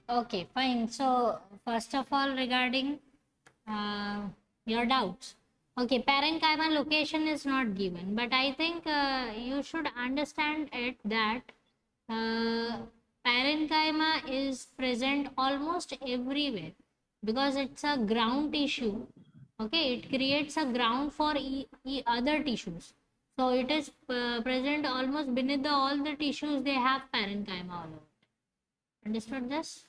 Okay, fine. So, first of all, regarding your doubts. Okay, parenchyma location is not given, but I think you should understand it that uh, parenchyma is present almost everywhere because it's a ground tissue. Okay, it creates a ground for other tissues. So it is present almost beneath all the tissues. They have parenchyma all over. Understood this?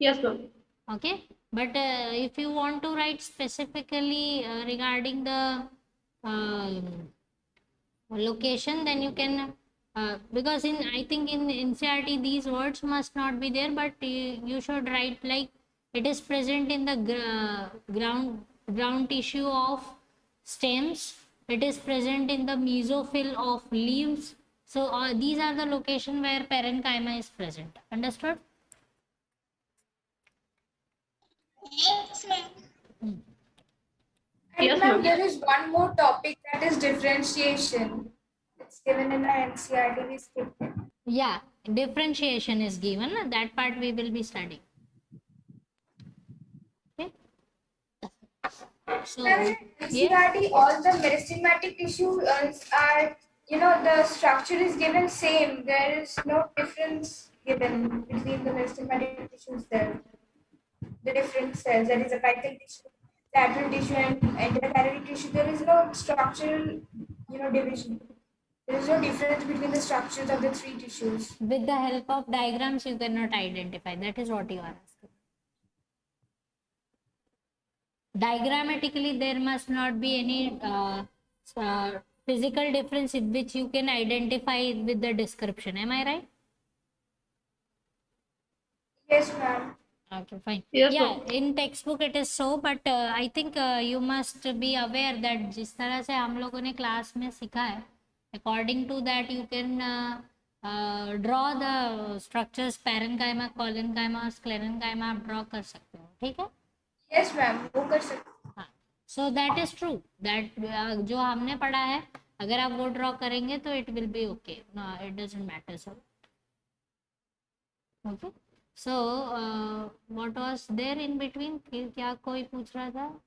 Yes, ma'am. Okay, but if you want to write specifically regarding the um, location, then you can because in I think in NCERT these words must not be there, but you should write like it is present in the ground tissue of stems. It is present in the mesophyll of leaves. So these are the location where parenchyma is present. Understood? Yes, ma'am. Hmm. And Yes, ma'am, ma'am. there is one more topic that is differentiation. It's given in the NCERT. We skipped it. Yeah, differentiation is given. That part we will be studying. Okay. So, Ma'am, in yes. NCERT, all the meristematic tissues are, the structure is given same. There is no difference given between the meristematic tissues there. The different cells, that is a apical tissue, lateral tissue, and endocardiac tissue. There is no structural, division. There is no difference between the structures of the three tissues. With the help of diagrams, you cannot identify. That is what you are asking. Diagrammatically, there must not be any physical difference in which you can identify with the description. Am I right? Yes, ma'am. Okay, fine. Yes, Yeah, ma'am. in textbook it is so, but I think you must be aware that जिस तरह से हम लोगों ने class में सीखा है, according to that you can draw the structures parenchyma, collenchyma और sclerenchyma आप draw कर सकते हो, ठीक है? Yes, ma'am. वो कर सकते. हाँ, so that is true. That जो हमने पढ़ा है, अगर आप वो draw करेंगे तो it will be okay. No, it doesn't matter. So, okay. So what was there in between? फिर क्या कोई पूछ रहा था?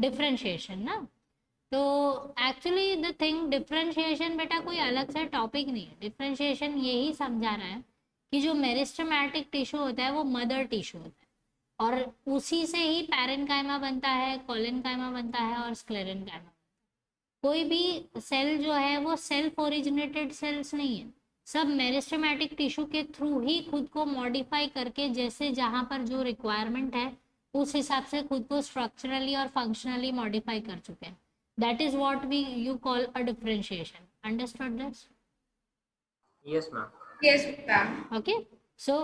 डिफरेंशिएशन ना. तो एक्चुअली द थिंग डिफरेंशिएशन बेटा कोई अलग से टॉपिक नहीं है. डिफरेंशिएशन यही समझा रहा है कि जो मेरिस्टेमेटिक टिश्यू होता है वो मदर टिश्यू होता है और उसी से ही पैरेनकाइमा बनता है, कोलेनकाइमा बनता है और स्क्लेरेनकाइमा. कोई भी सेल जो है वो सेल्फ ओरिजिनेटेड सेल्स नहीं है. सब मेरिस्टेमेटिक टिश्यू के थ्रू ही खुद को मॉडिफाई करके जैसे जहां पर जो रिक्वायरमेंट है उस हिसाब से खुद को स्ट्रक्चरली और फंक्शनली मॉडिफाई कर चुके हैं. That is what we you call a differentiation. Understood this? Yes, ma'am. Yes, ma'am. Okay. So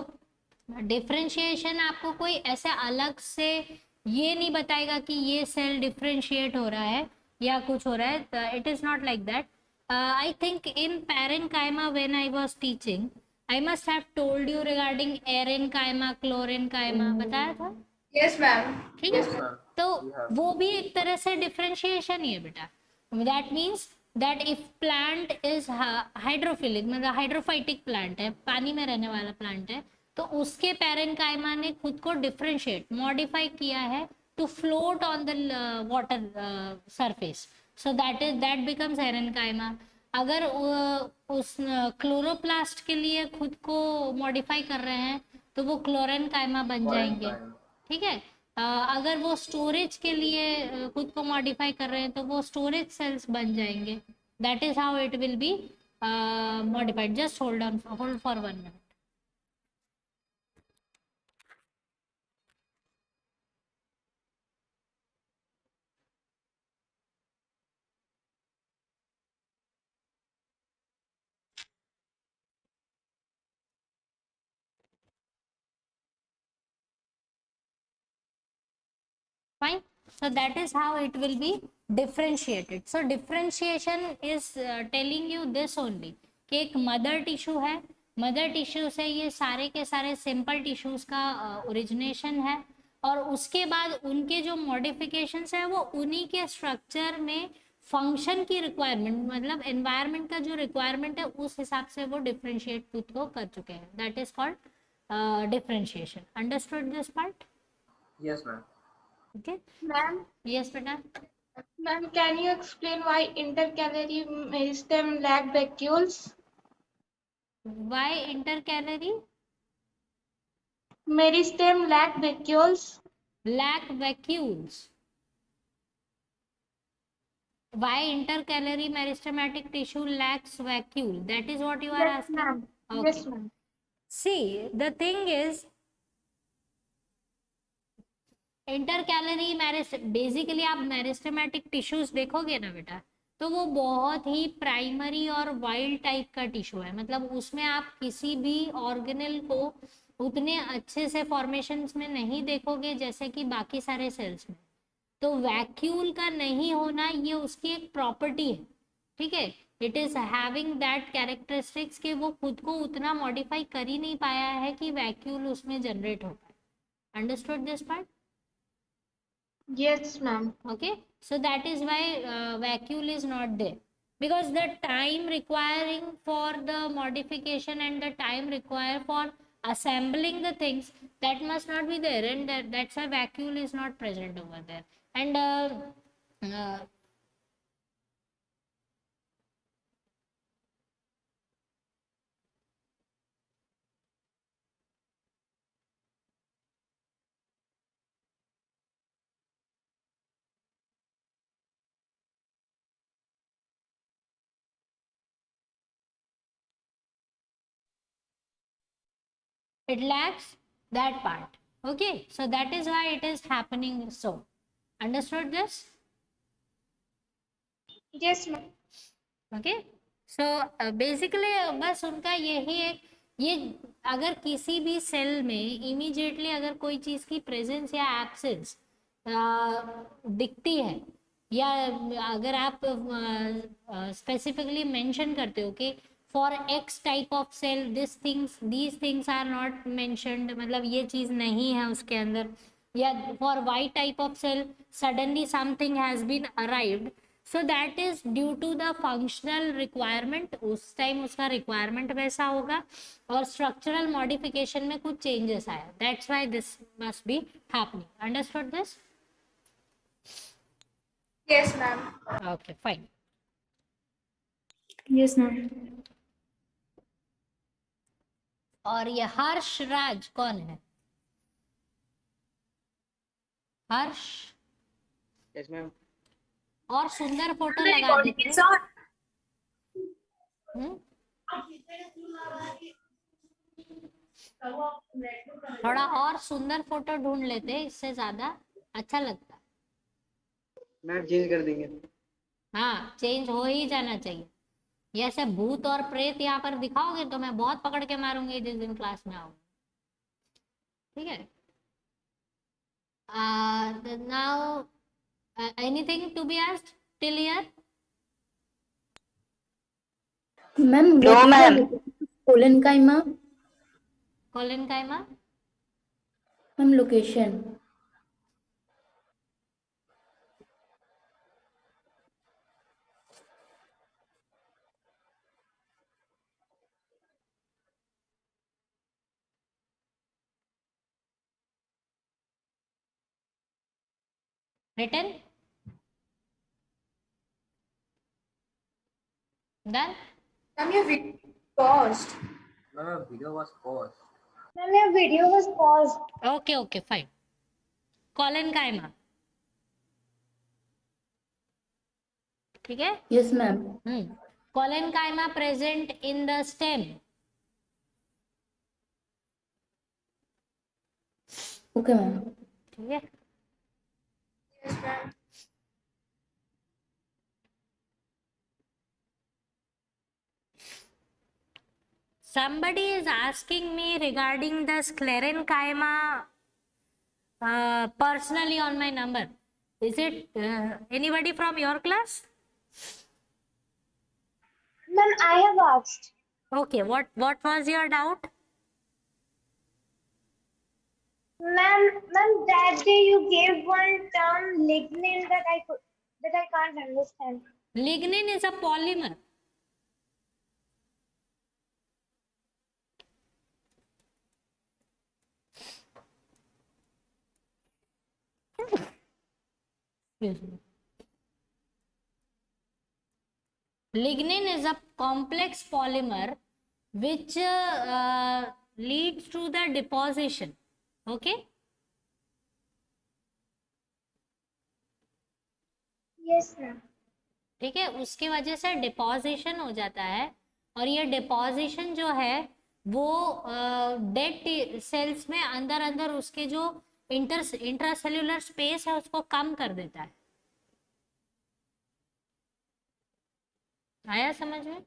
differentiation आपको कोई ऐसे अलग से ये नहीं बताएगा कि ये सेल डिफरेंशिएट हो रहा है या कुछ हो रहा है. It is not like that. I think in parenchyma when I was teaching, I must have told you regarding erenchyma, chlorenchyma. बताया था? Yes, ma'am. ठीक है. Yes, ma'am. तो You have. वो भी एक तरह से डिफरेंशिएशन ही है बेटा. That means that if plant is hydrophilic मतलब हाइड्रोफाइटिक प्लांट है, पानी में रहने वाला प्लांट है, तो उसके पैरेनकाइमा ने खुद को डिफरेंशिएट मॉडिफाई किया है to float on the water surface. So that becomes aerenchyma. अगर उस क्लोरोप्लास्ट के लिए खुद को मॉडिफाई कर रहे हैं तो वो क्लोरेनकाइमा बन जाएंगे. Parenchyma. ठीक है. अगर वो स्टोरेज के लिए खुद को मॉडिफाई कर रहे हैं तो वो स्टोरेज सेल्स बन जाएंगे. That is how it will be modified. Just hold for 1 minute. Fine. So that is how it will be differentiated. So differentiation is telling you this only कि एक मदर टिश्यू है, mother tissue से ये सारे के सारे simple tissues का origination है और उसके बाद उनके जो मॉडिफिकेशंस है वो उन्हीं के स्ट्रक्चर में फंक्शन की रिक्वायरमेंट, मतलब एनवायरनमेंट का जो रिक्वायरमेंट है उस हिसाब से वो डिफरेंशिएट खुद को कर चुके हैं. That is called differentiation. Understood this part? Yes, ma'am. Okay. Ma'am, yes बेटा. ma'am, can you explain why intercalary meristem lack vacuoles? Why intercalary Meristem lack vacuoles. lack vacuoles? Why intercalary meristematic tissue lacks vacuole? That is what you are Yes, asking? ma'am. Okay. Yes, ma'am. See, the thing is, intercalary basically आप meristematic tissues देखोगे ना बेटा, तो वो बहुत ही primary और wild type का tissue है. मतलब उसमें आप किसी भी ऑर्गेनल को उतने अच्छे से फॉर्मेशंस में नहीं देखोगे जैसे कि बाकी सारे सेल्स में. तो वैक्यूल का नहीं होना ये उसकी एक प्रॉपर्टी है. ठीक है. It is having that characteristics कि वो खुद को उतना मॉडिफाई कर ही नहीं पाया है कि वैक्यूल उसमें जनरेट हो पाए. Understood this part? Yes, ma'am. Okay, so that is why vacuole is not there, because the time requiring for the modification and the time required for assembling the things, that must not be there, and that's why vacuole is not present over there. And uh, it lacks that part. Okay, so that is why it is happening. So understood this? Yes, ma'am. Okay. So basically बस उनका यही एक, ये अगर किसी भी cell में immediately अगर कोई चीज़ की प्रेजेंस या एब्सेंस दिखती है, या अगर आप स्पेसिफिकली मेंशन करते हो कि for X type of cell these things are not mentioned, मतलब ये चीज़ नहीं है उसके अंदर, या for Y type of cell suddenly something has been arrived, so that is due to the functional requirement. उस टाइम उसका रिक्वायरमेंट वैसा होगा और स्ट्रक्चरल मॉडिफिकेशन में कुछ चेंजेस आया. That's why this must be happening. Understood this? Yes, ma'am. Okay fine. Yes, ma'am. और ये हर्ष राज कौन है? हर्ष. Yes, ma'am. और सुंदर फोटो लगा देते. थोड़ा और सुंदर फोटो ढूंढ लेते, इससे ज्यादा अच्छा लगता. मैम चेंज कर देंगे. हाँ, चेंज हो ही जाना चाहिए. ये ऐसे भूत और प्रेत यहाँ पर दिखाओगे तो मैं बहुत पकड़ के मारूंगी जिस दिन क्लास में आऊंगी. ठीक है. Now anything to be asked till here? Ma'am No, ma'am. Collenchyma collenchyma. Ma'am location written. Done. Ma'am, your video paused. Ma'am, video was paused. Ma'am, your video was paused. Okay okay fine. Collenchyma. ठीक है. Yes ma'am. Collenchyma present in the stem. Okay ma'am. ठीक है. Yes, ma'am. Somebody is asking me regarding the sclerenchyma personally on my number. Is it anybody from your class? Ma'am, I have asked. Okay, what was your doubt? Ma'am, that day you gave one term lignin that I could. That I can't understand. Lignin is a polymer. Excuse me. Lignin is a complex polymer which leads to the deposition. Okay. Yes, ma'am. ठीक है, उसकी वजह से deposition हो जाता है, और ये डिपॉजिशन जो है वो डेड सेल्स में अंदर अंदर उसके जो इंट्रासेल्युलर स्पेस है उसको कम कर देता है। आया समझ में?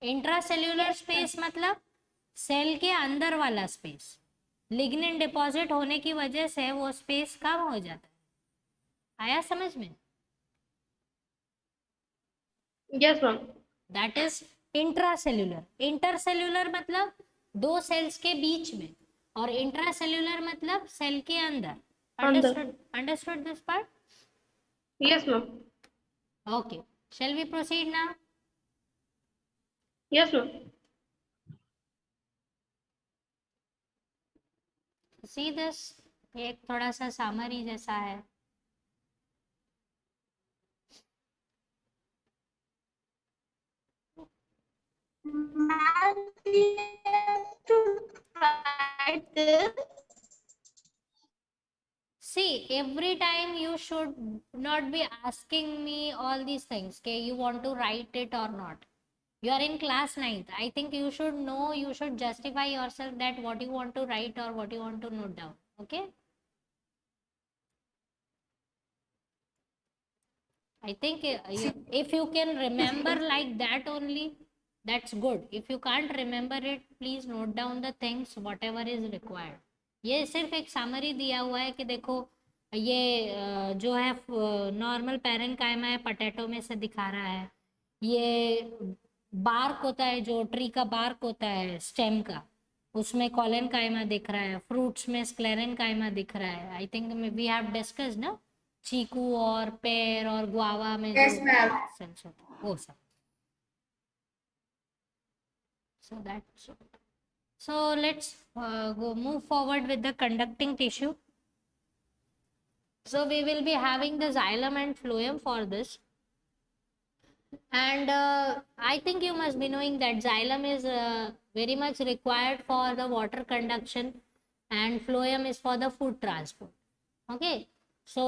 इंट्रासेल्युलर स्पेस मतलब सेल के अंदर वाला स्पेस। लिग्निन डिपॉजिट होने की वजह से वो स्पेस कम हो जाता है। आया समझ में? Yes, ma'am. That is intracellular. Intercellular मतलब दो सेल्स के बीच में, और इंट्रासेल्युलर मतलब सेल के अंदर। Understood this part? Yes, ma'am. Okay, shall we proceed now? Yes, ma'am. See this, एक थोड़ा सा समरी जैसा है। See, every time you should not be asking me all these things, okay, you want to write it or not. You are in class 9th. I think you should know, you should justify yourself that what you want to write or what you want to note down. Okay? I think if you can remember like that only, that's good. If you can't remember it, please note down the things, whatever is required. ये सिर्फ एक summary दिया हुआ है कि देखो ये जो है नॉर्मल पैरेन्काइमा है, पटेटो में से दिखा रहा है। ये बार्क होता है, जो ट्री का बार्क होता है स्टेम का, उसमें कॉलेनकाइमा दिख रहा है। फ्रूट्स में स्क्लेरेनकाइमा दिख रहा है। I think we have discussed ना, चीकू और पेर और गुआवा में Yes, जो ma'am. सेल्स होते हैं वो सब। So that's it. So let's go move forward with the conducting tissue. So we will be having the xylem and phloem for this. And I think you must be knowing that xylem is very much required for the water conduction and phloem is for the food transport. Okay. So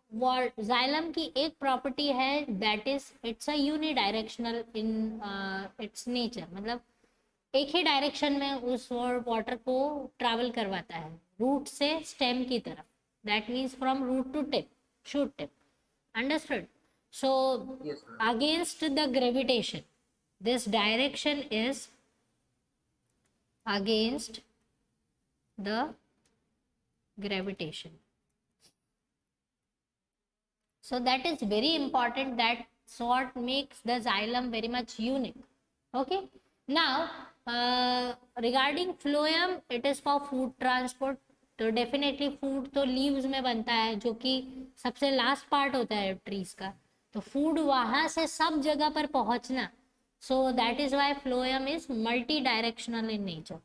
what xylem की एक property है, that is it's a unidirectional in its nature. मतलब एक ही direction में उस water को travel करवाता है, रूट से स्टेम की तरफ। That means from root to tip, shoot tip. Understood? So against the gravitation, this direction is against the gravitation. So that is very important. That's what makes the xylem very much unique. Okay. Now regarding phloem, it is for food transport. तो definitely food तो leaves में बनता है, जो कि सबसे last part होता है ट्रीज का। तो फूड वहां से सब जगह पर पहुंचना, so that is why phloem is multi directional in nature.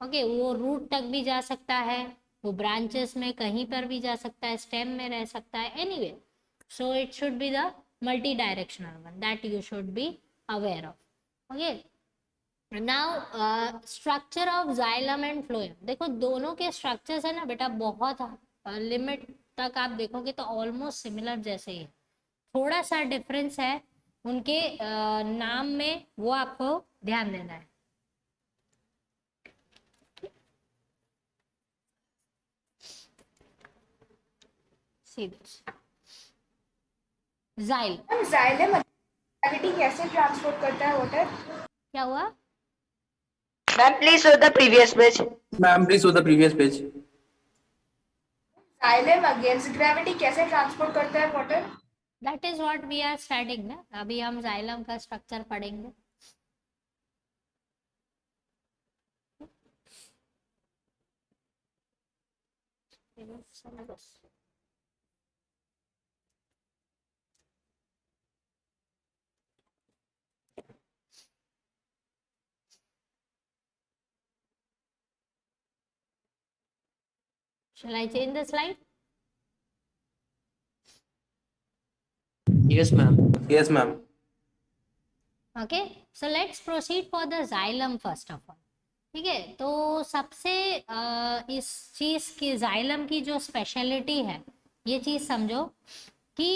Okay, वो रूट तक भी जा सकता है, वो ब्रांचेस में कहीं पर भी जा सकता है, स्टेम में रह सकता है, anyway. So it should be the multi directional one, that you should be aware of. Okay, now structure of xylem and phloem. देखो दोनों के स्ट्रक्चर्स है ना बेटा, बहुत लिमिट तक आप देखोगे तो ऑलमोस्ट सिमिलर जैसे ही है। थोड़ा सा डिफरेंस है उनके नाम में, वो आपको ध्यान देना है। See this. Xylem. Xylem gravity कैसे ट्रांसपोर्ट करता है वाटर? क्या हुआ? Ma'am, please show the previous page. Ma'am, please show the previous page. Xylem against gravity कैसे ट्रांसपोर्ट करता है water? That is what we are studying ना। अभी हम xylem का स्ट्रक्चर पढ़ेंगे। Shall I change the slide? Yes, ma'am. Yes, ma'am. Okay, so let's proceed for the xylem first of all. ठीक है, तो सबसे इस चीज की जाइलम की जो स्पेशलिटी है, ये चीज समझो कि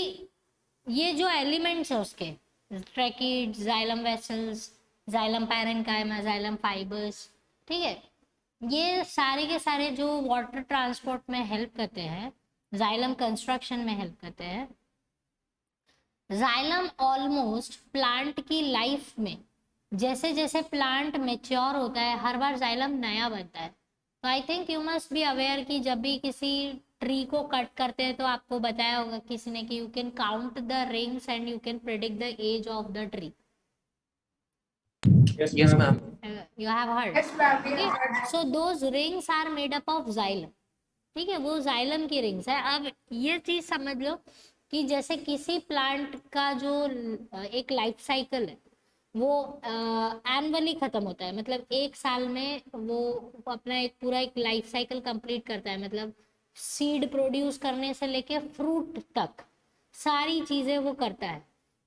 ये जो एलिमेंट्स है उसके, tracheid, xylem vessels, xylem parenchyma, xylem fibres, ठीक है, ये सारे के सारे जो वाटर ट्रांसपोर्ट में हेल्प करते हैं, जाइलम कंस्ट्रक्शन में हेल्प करते हैं। जाइलम ऑलमोस्ट प्लांट की लाइफ में जैसे जैसे प्लांट मेच्योर होता है, हर बार जाइलम नया बनता है। तो I think you must be aware कि जब भी किसी ट्री को कट करते हैं तो आपको बताया होगा किसी ने कि you can count the rings and you can predict the age of the tree. Yes, ma'am. You have heard? Yes, ma'am. We have Okay, heard that. so those rings are made up of xylem. ठीक है, वो xylem की rings है। अब ये चीज समझ लो कि जैसे किसी प्लांट का जो एक लाइफ साइकिल है वो एनुअली खत्म होता है, मतलब एक साल में वो अपना एक पूरा एक लाइफ साइकिल कंप्लीट करता है, मतलब सीड प्रोड्यूस करने से लेके फ्रूट तक सारी चीजें वो करता है।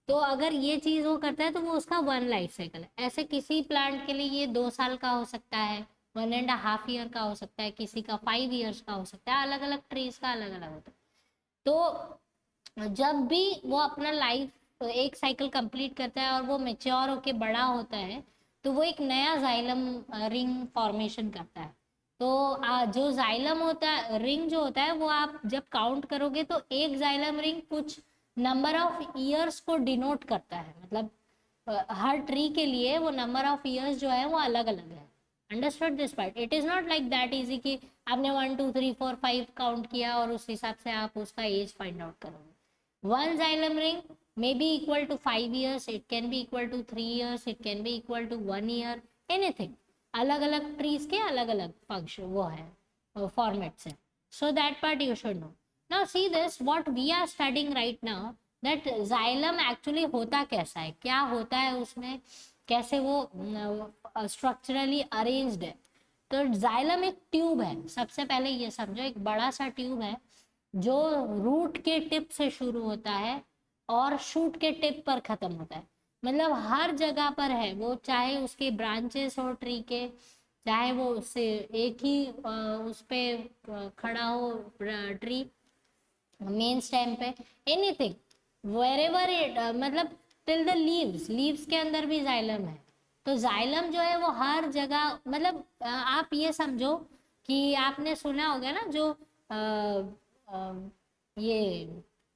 तो अगर ये चीज वो करता है तो वो उसका 1 लाइफ साइकिल है। ऐसे किसी प्लांट के लिए ये 2 साल का हो सकता है, 1.5 ईयर का हो सकता है, किसी का 5 ईयर्स का हो सकता है, अलग अलग ट्रीज का अलग अलग होता है। तो जब भी वो अपना लाइफ एक साइकिल कंप्लीट करता है और वो मेच्योर होके बड़ा होता है तो वो एक नया जाइलम रिंग फॉर्मेशन करता है। तो जो जाइलम होता है, रिंग जो होता है, वो आप जब काउंट करोगे तो एक जाइलम रिंग कुछ नंबर ऑफ ईयर्स को डिनोट करता है, मतलब हर ट्री के लिए वो नंबर ऑफ ईयर्स जो है वो अलग अलग है। Understood this part? It is not like that easy कि आपने 1 2 3 4 5 काउंट किया और उस हिसाब से आप उसका एज फाइंड आउट करोगे। 1 xylem ring may be equal to 5 years, it can be equal to 3 years, it can be equal to 1 year, anything। अलग अलग ट्रीज के अलग अलग फंक्शन वो है, फॉर्मेट्स है। So that part you should know. Now see this, what we are studying right now, that xylem actually होता कैसा है, क्या होता है उसमें, कैसे वो स्ट्रक्चरली अरेंज्ड है। तो जाइलम एक ट्यूब है, सबसे पहले ये समझो, एक बड़ा सा ट्यूब है जो रूट के टिप से शुरू होता है और शूट के टिप पर खत्म होता है, मतलब हर जगह पर है वो, चाहे उसके ब्रांचेस हो ट्री के, चाहे वो उससे एक ही उस पे खड़ा हो ट्री मेन स्टेम पे, एनीथिंग वेरेवर इट, मतलब टिल द लीव्स के अंदर भी जाइलम है। तो जाइलम जो है वो हर जगह, मतलब आप ये समझो कि आपने सुना होगा ना जो ये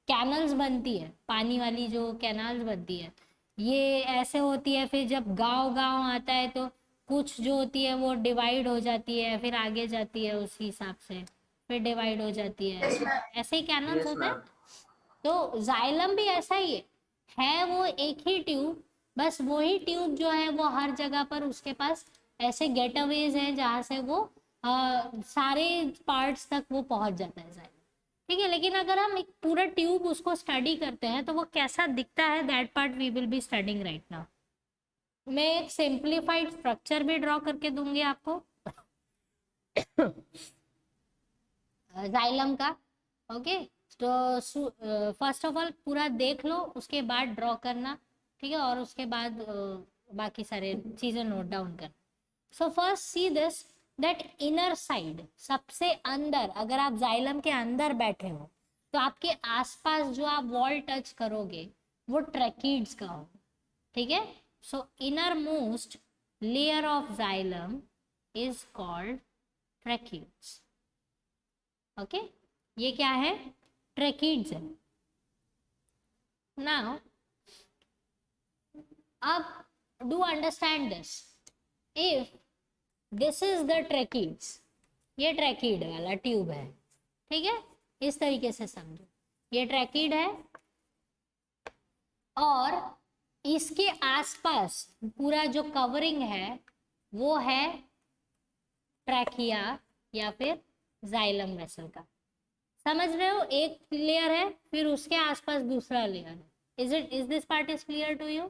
कैनल्स बनती है, पानी वाली जो कैनल्स बनती है, ये ऐसे होती है, फिर जब गांव गांव आता है तो कुछ जो होती है वो डिवाइड हो जाती है, फिर आगे जाती है उसी हिसाब से, फिर डिवाइड हो जाती है, ऐसे ही कैनल्स Yes, होते हैं। ma'am. तो जाइलम भी ऐसा ही है वो एक ही ट्यूब, बस वही ट्यूब जो है वो हर जगह पर उसके पास ऐसे गेटअवेज हैं जहाँ से वो सारे पार्ट्स तक वो पहुंच जाता है जाइलम। ठीक है, लेकिन अगर हम एक पूरा ट्यूब उसको स्टडी करते हैं तो वो कैसा दिखता है, that part we will be studying right now. मैं एक सिंप्लीफाइड स्ट्रक्चर भी ड्रॉ करके दूंगी आपको जाइलम का। ओके, तो फर्स्ट ऑफ ऑल पूरा देख लो, उसके बाद ड्रॉ करना, ठीक है, और उसके बाद बाकी सारे चीजें नोट डाउन करना। So first see this, that inner side, सबसे अंदर, अगर आप जाइलम के अंदर बैठे हो तो आपके आसपास जो आप वॉल टच करोगे वो ट्रैकिड्स का होगा। ठीक है, सो inner most layer of xylem is called tracheids. Okay, ये क्या है, ट्रैकिड्स है। नाउ अब do understand this, if this is the tracheids, ये ट्रैकिड वाला ट्यूब है, ठीक है, इस तरीके से समझो, ये ट्रैकिड है और इसके आसपास पूरा जो कवरिंग है वो है ट्रैकिया या फिर जाइलम वेसल का। समझ रहे हो, एक लेयर है फिर उसके आसपास दूसरा लेयर है। Is this part is clear to you?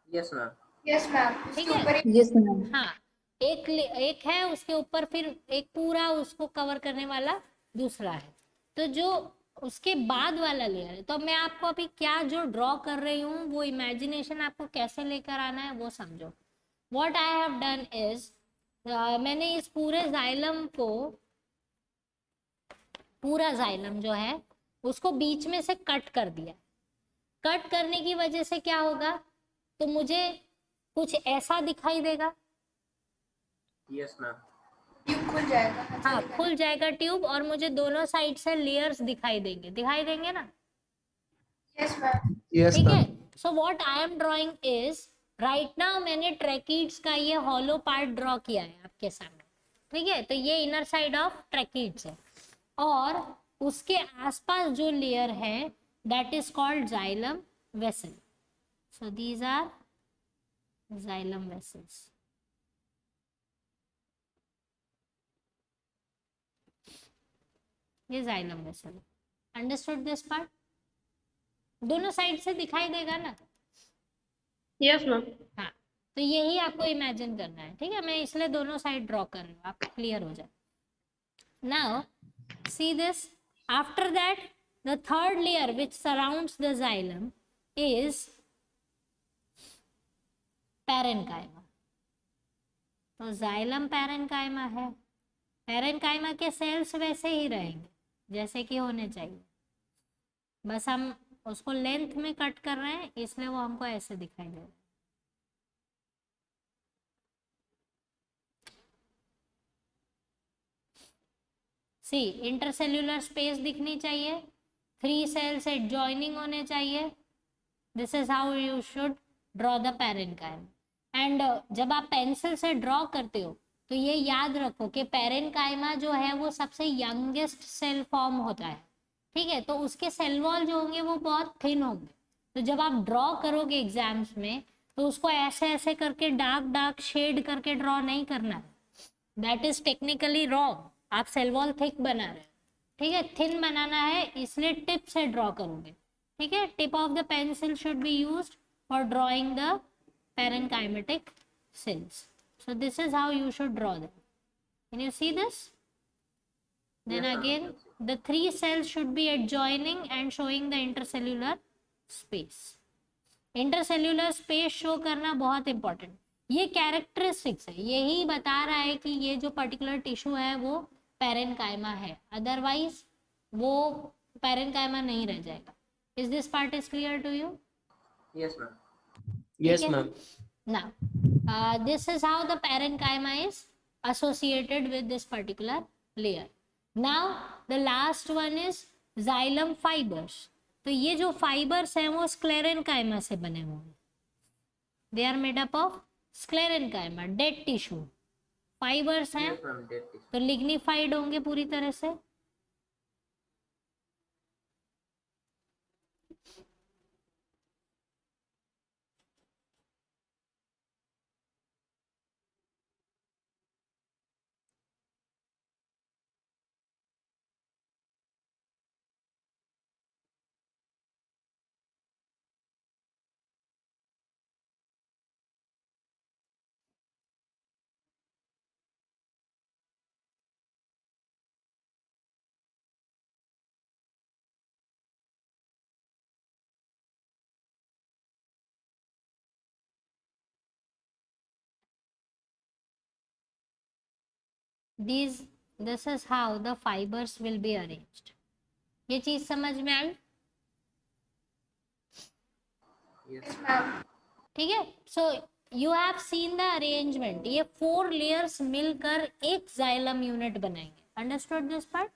Yes, ma'am. Yes, ma'am. ठीक उसके है। ऊपर एक Yes, ma'am. हाँ, एक है, उसके ऊपर फिर एक पूरा उसको कवर करने वाला दूसरा है। तो जो उसके बाद वाला लेयर है, तो मैं आपको अभी क्या जो ड्रॉ कर रही हूँ वो इमेजिनेशन आपको कैसे लेकर आना है वो समझो। What I have done is, मैंने इस पूरे जाइलम को, पूरा जाइलम जो है उसको बीच में से कट कर दिया। कट करने की वजह से क्या होगा, तो मुझे कुछ ऐसा दिखाई देगा। Yes ma'am. ट्यूब खुल जाएगा। अच्छा हाँ, दिखाई खुल जाएगा ट्यूब, और मुझे दोनों साइड से लेयर्स दिखाई देंगे ना। Yes, ma'am. Yes, ठीक है, ma'am. So what I am drawing is, right now मैंने ट्रैकीड्स का ये हॉलो पार्ट ड्रॉ किया है आपके सामने। ठीक है, तो ये इनर साइड ऑफ ट्रैकीड्स है, और उसके आसपास जो लेयर है that is called xylem vessel. So these are xylem vessels. ये xylem vessel. Understood this part? दोनों साइड से दिखाई देगा ना। Yes, ma'am. हाँ, तो यही आपको इमेजिन करना है। ठीक है, मैं इसलिए दोनों साइड ड्रॉ कर रही हूँ, आप क्लियर हो जाए। Now see this, after that the third layer which surrounds the xylem is parenchyma. तो जाइलम पैरेन्काइमा है, पैरेन्काइमा के सेल्स वैसे ही रहेंगे जैसे कि होने चाहिए, बस हम उसको लेंथ में कट कर रहे हैं इसलिए वो हमको ऐसे दिखाई दे रहा है। सी, इंटरसेल्यूलर स्पेस दिखनी चाहिए, 3 सेल्स एडजॉइनिंग होने चाहिए। This is how you should draw the parenchyma. And जब आप पेंसिल से ड्रॉ करते हो तो ये याद रखो कि पैरेन्काइमा जो है वो सबसे यंगेस्ट सेल फॉर्म होता है। ठीक है, तो उसके सेल वॉल जो होंगे वो बहुत थिन होंगे। तो जब आप ड्रॉ करोगे एग्जाम्स में तो उसको ऐसे ऐसे करके डार्क डार्क शेड करके ड्रॉ नहीं करना है, दैट इज टेक्निकली रॉन्ग। आप सेल वॉल थिक बना रहे हो, ठीक है, थिन बनाना है, इसलिए टिप से ड्रॉ करोगे। ठीक है, tip of the pencil should be used for drawing the parenchymatic cells. So this is how you should draw them. Can you see this? Then Yes, ma'am. again the 3 cells should be adjoining and showing the intercellular space. Intercellular space show करना बहुत important। ये characteristics है, यही बता रहा है कि ये जो पर्टिकुलर टिश्यू है वो पैरेन्काइमा है, अदरवाइज वो पैरेन्काइमा नहीं रह जाएगा। Is this part is clear to you? Yes, ma'am. Yes, Okay. ma'am. Now, this is how the parenchyma is associated with this particular layer. Now, the last one is xylem fibers. तो ये जो fibers हैं वो sclerenchyma से बने हुए हैं। They are made up of sclerenchyma, dead tissue. Fibers हैं Yes, ma'am. Dead tissue. तो lignified होंगे पूरी तरह से। This is how the fibers will be arranged. ये चीज समझ में आई? Yes, ma'am. ठीक है, so you have seen the arrangement. ये 4 लेयर्स मिलकर एक जाइलम यूनिट बनाएंगे। Understood this part?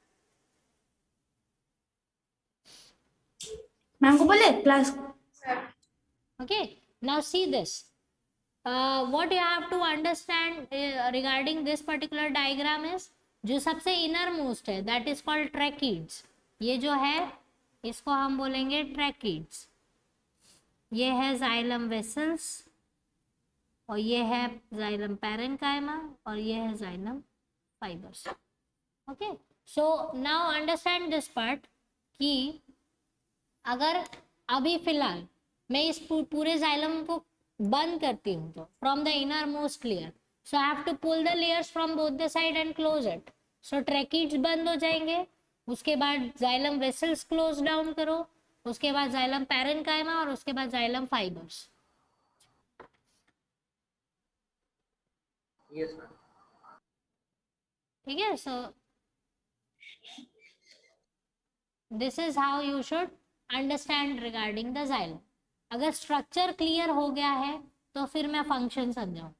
मैम को बोले class. Sir. Okay, now see this. What you have to understand regarding this particular diagram is, जो सबसे इनर मोस्ट है that is called tracheids. ये जो है इसको हम बोलेंगे tracheids. ये है xylem vessels और ये है xylem parenchyma और ये है xylem fibers. Okay, so now understand this part कि अगर अभी फिलहाल मैं इस पूरे जाइलम को बंद करती हूँ तो from the innermost layer, so I have to pull the layers from both the side and close it. So tracheids बंद हो जाएंगे, उसके बाद जाइलम वेसल्स क्लोज डाउन करो, उसके बाद जाइलम पैरेन्काइमा और उसके बाद जाइलम फाइबर्स। Yes, ma'am. ठीक है, so this is how you should understand regarding the xylem. अगर स्ट्रक्चर क्लियर हो गया है तो फिर मैं फंक्शन समझाऊं।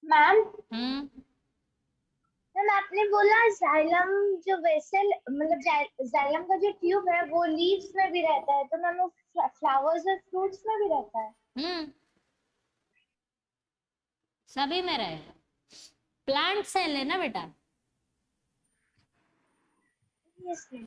मैम हम्म, मैम आपने बोला जाइलम जो वेसल मतलब जाइलम का जो ट्यूब है वो लीव्स में भी रहता है, तो मैम वो फ्लावर्स और फ्रूट्स में भी रहता है? सभी में रहेगा। प्लांट सेल है ना बेटा। Yes ma'am.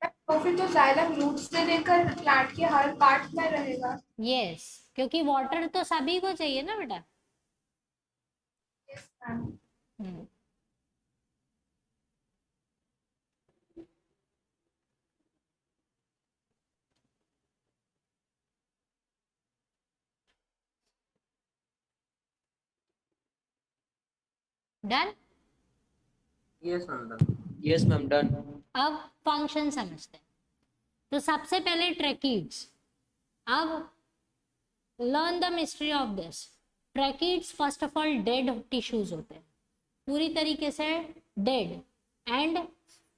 तो फिर तो जाइलम रूट से लेकर प्लांट के हर पार्ट में रहेगा। यस, क्योंकि वाटर तो सभी को चाहिए ना बेटा। Yes ma'am. Hmm, done. Yes, ma'am. Done. Yes, ma'am. Done. अब फंक्शन समझते हैं। तो सबसे पहले ट्रैकीड्स। अब learn the mystery of this. Tracheids first of all dead tissues होते हैं, पूरी तरीके से dead, and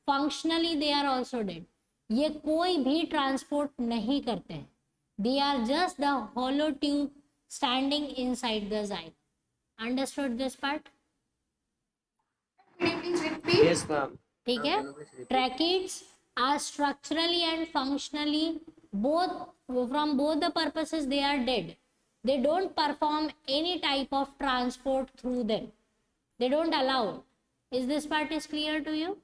functionally they are also dead. ये कोई भी ट्रांसपोर्ट नहीं करते हैं। They are just the hollow tube standing inside the xylem. Understood this part? Could you please repeat? Yes, ma'am. ठीक है, Can you please repeat? Tracheids are structurally and functionally both from both the purposes they are dead. They don't perform any type of transport through them. They don't allow it. Is this part is clear to you?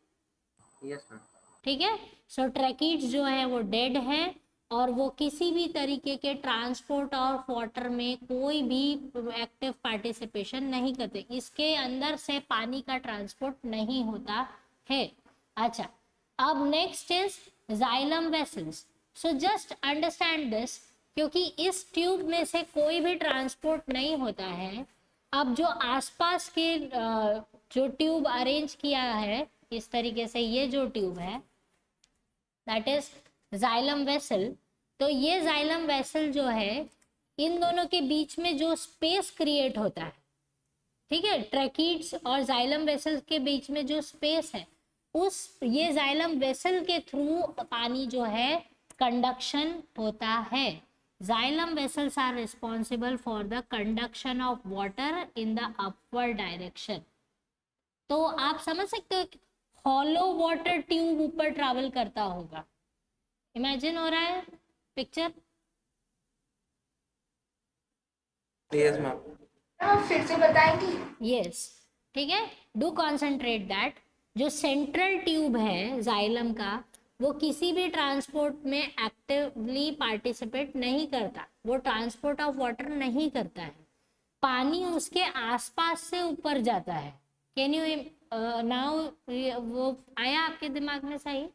Yes, ma'am. ठीक है, सो tracheids जो है वो dead है और वो किसी भी तरीके के ट्रांसपोर्ट ऑफ वाटर में कोई भी एक्टिव पार्टिसिपेशन नहीं करते। इसके अंदर से पानी का ट्रांसपोर्ट नहीं होता है। अच्छा, अब next is xylem vessels. So just understand this, क्योंकि इस ट्यूब में से कोई भी ट्रांसपोर्ट नहीं होता है। अब जो आसपास के जो ट्यूब अरेंज किया है इस तरीके से, ये जो ट्यूब है दैट इज जाइलम वेसल। तो ये जाइलम वेसल जो है, इन दोनों के बीच में जो स्पेस क्रिएट होता है, ठीक है, ट्रैकीड्स और जाइलम वेसल के बीच में जो स्पेस है, उस ये जाइलम वेसल के थ्रू पानी जो है कंडक्शन होता है। Xylem vessels are responsible for the conduction of water in the upward direction. तो आप समझ सकते हो हॉलो वाटर ट्यूब ऊपर ट्रैवल करता होगा। इमेजिन हो रहा है पिक्चर? Yes, ma'am. आप फिर से बताएंगी? यस, ठीक है, डू कॉन्सेंट्रेट दैट। जो सेंट्रल ट्यूब है जाइलम का, वो किसी भी ट्रांसपोर्ट में एक्टिवली पार्टिसिपेट नहीं करता, वो ट्रांसपोर्ट ऑफ वाटर नहीं करता है। पानी उसके आसपास से ऊपर जाता है। कैन यू नाउ, वो आया आपके दिमाग में सही?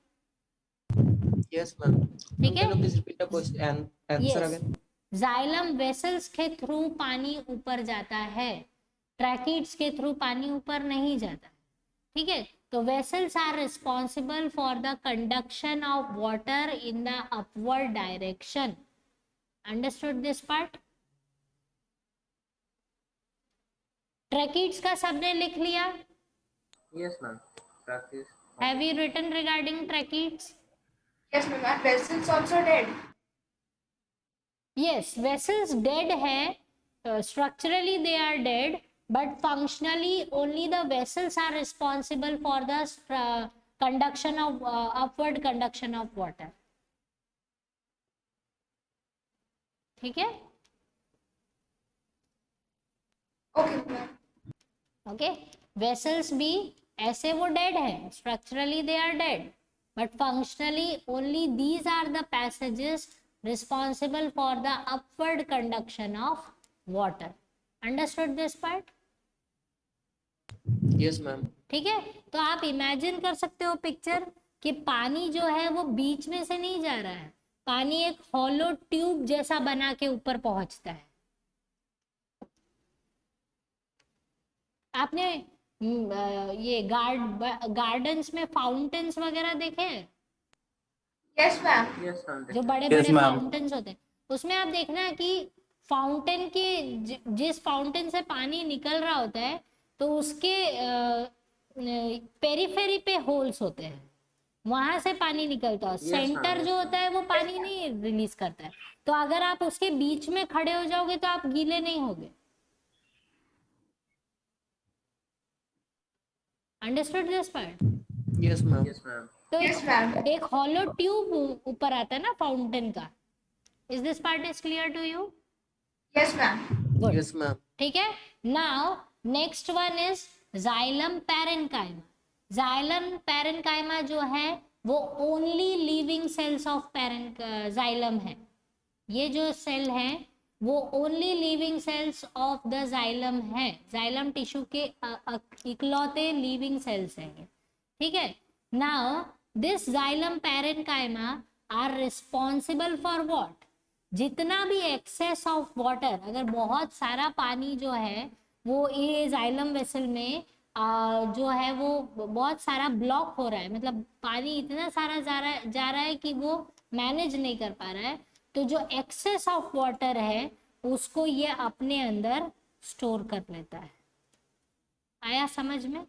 Yes, ma'am. ठीक है, Can you please repeat the question and answer Yes. again? Xylem vessels के थ्रू पानी ऊपर जाता है, ट्रैकीड्स के थ्रू पानी ऊपर नहीं जाता। ठीक है, तो vessels are responsible for the conduction of water in the upward direction. Understood this part? Tracheids का सबने लिख लिया? Yes, ma'am. Practice. Have you written regarding tracheids? Yes ma'am. And vessels also dead. Yes, vessels dead है, structurally they are dead, but functionally only the vessels are responsible for the conduction of upward conduction of water. ठीक है, Okay ma'am. Okay. Vessels भी ऐसे वो dead है, structurally they are dead, but functionally only these are the passages responsible for the upward conduction of water. Understood this part? Yes, ma'am. ठीक है, तो आप इमेजिन कर सकते हो पिक्चर कि पानी जो है वो बीच में से नहीं जा रहा है, पानी एक हॉलो ट्यूब जैसा बना के ऊपर पहुंचता है। आपने ये गार्डन्स में फाउंटेन्स वगैरह देखे हैं, Yes, ma'am. Yes, ma'am. जो बड़े Yes, बड़े ma'am. फाउंटेन्स होते हैं, उसमें आप देखना कि फाउंटेन के जिस फाउंटेन से पानी निकल रहा होता है तो उसके पेरीफेरी पे होल्स होते हैं, वहां से पानी निकलता है। Yes, centre ma'am. जो होता है वो पानी नहीं रिलीज करता है, तो अगर आप उसके बीच में खड़े हो जाओगे तो आप गीले नहीं होगे। Understood this part? Yes, ma'am. Yes, ma'am. तो Yes, ma'am. एक हॉलो ट्यूब ऊपर आता है ना फाउंटेन का। Is this part is clear to you? Yes, ma'am. Good, Yes, ma'am. ठीक है। Now next one is xylem parenchyma. Xylem parenchyma जो है वो only living cells of xylem है। ये जो सेल है वो only living cells of the xylem है, जाइलम टिश्यू के इकलौते लिविंग सेल्स हैं ये, ठीक है। Now this xylem parenchyma are responsible for what? जितना भी एक्सेस ऑफ वाटर, अगर बहुत सारा पानी जो है वो ये जाइलम वेसल में जो है वो बहुत सारा ब्लॉक हो रहा है, मतलब पानी इतना सारा जा रहा है कि वो मैनेज नहीं कर पा रहा है, तो जो एक्सेस ऑफ वाटर है उसको ये अपने अंदर स्टोर कर लेता है। आया समझ में?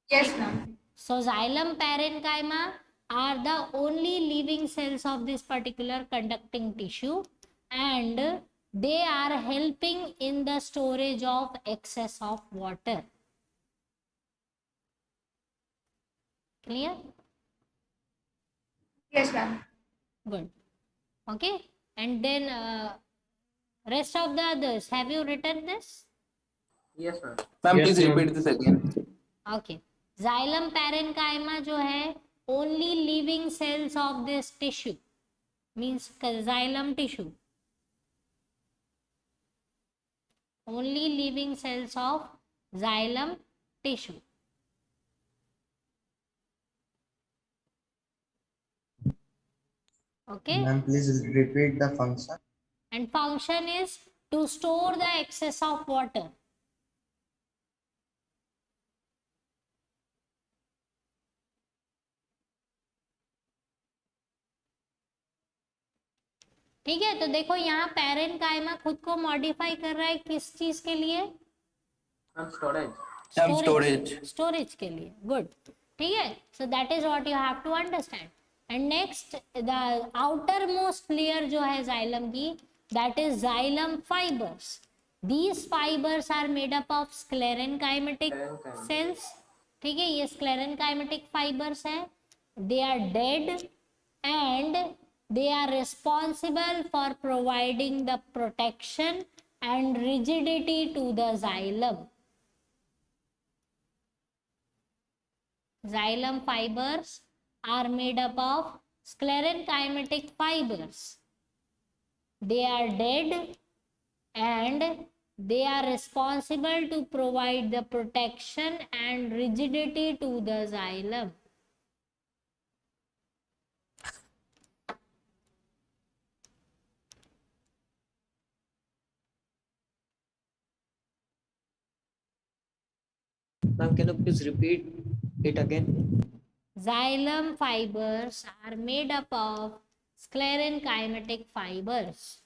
Yes, ma'am. So xylem parenchyma are the only living cells of this particular conducting tissue, and they are helping in the storage of excess of water. Clear? Yes, ma'am. Good. Okay. And then rest of the others, have you written this? Yes, ma'am. Ma'am, Yes, please ma'am. repeat this again. Okay. Xylem parenchyma जो है only living cells of this tissue, means xylem tissue, only living cells of xylem tissue. Okay. Ma'am, please repeat the function. And function is to store the excess of water. ठीक है, तो देखो यहाँ parenchyma खुद को modify कर रहा है किस चीज के लिए? Ma'am, storage. Ma'am, storage. Storage के लिए। गुड, ठीक है। So that is what you have to understand. And next the outermost layer जो है जाइलम की, that is xylem fibres. These fibres are made up of sclerenchymatic cells, ठीक है। ये स्क्लेरेनकाइमेटिक फाइबर्स हैं, they are dead and they are responsible for providing the protection and rigidity to the xylem. Xylem fibers are made up of sclerenchymatic fibers. They are dead and they are responsible to provide the protection and rigidity to the xylem. Ma'am, can you please repeat it again? Xylem fibers are made up of sclerenchymatic fibers.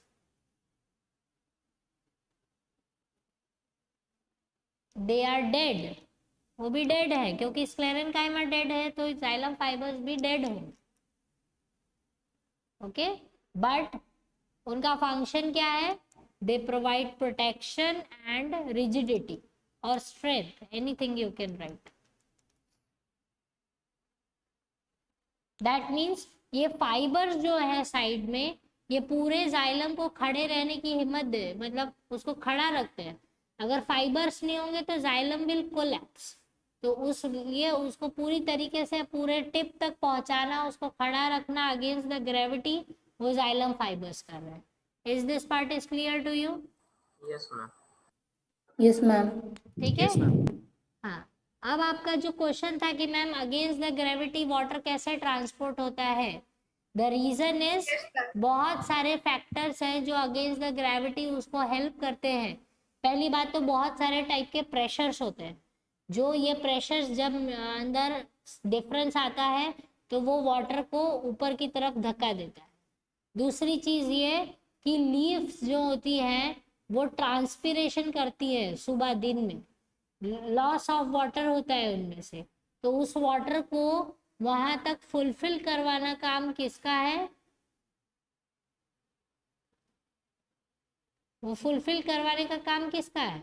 They are dead. वो भी dead है क्योंकि sclerenchyma dead है तो xylem fibres भी dead होंगे। Okay, but उनका function क्या है? They provide protection and rigidity और strength, anything you can write. That means ये फाइबर्स जो है साइड में, ये पूरे जाइलम को खड़े रहने की हिम्मत दे, मतलब उसको खड़ा रखते हैं। अगर फाइबर्स नहीं होंगे तो जाइलम विल कोलैप्स, तो उस लिए उसको पूरी तरीके से पूरे टिप तक पहुंचाना, उसको खड़ा रखना अगेंस्ट द ग्रेविटी, वो जाइलम फाइबर्स कर रहे हैं। Is this part is clear to you? Yes, ma'am. Yes, ma'am. ठीक है। Yes, ma'am. हाँ, अब आपका जो क्वेश्चन था कि ma'am against the gravity water कैसे ट्रांसपोर्ट होता है, द रीजन इज बहुत सारे फैक्टर्स हैं जो अगेंस्ट द ग्रेविटी उसको हेल्प करते हैं। पहली बात तो बहुत सारे टाइप के प्रेशर्स होते हैं, जो ये प्रेशर्स जब अंदर डिफरेंस आता है तो वो वाटर को ऊपर की तरफ धक्का देता है। दूसरी चीज ये कि लीव्स जो होती हैं वो ट्रांसपिरेशन करती है सुबह दिन में, लॉस ऑफ वाटर होता है उनमें से, तो उस वाटर को वहां तक फुलफिल करवाना काम किसका है? वो फुलफिल करवाने का काम किसका है?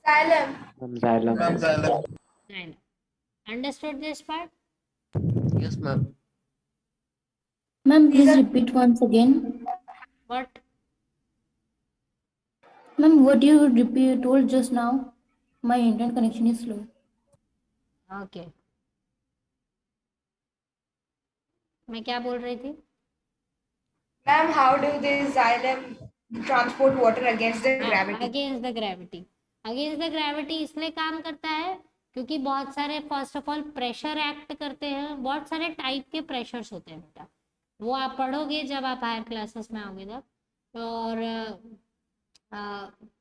Xylem. Understood this part? Yes, ma'am. Ma'am, please repeat once again. What? Ma'am, what you told just now? My internet connection is slow. Okay, मैं क्या बोल रही थी? Ma'am, how do this xylem transport water against the gravity? Against the gravity. Against the gravity इसलिए काम करता है क्योंकि बहुत सारे first of all pressure act करते हैं, बहुत सारे टाइप के प्रेशर्स होते हैं बेटा, वो आप पढ़ोगे जब आप हायर क्लासेस में आओगे तब।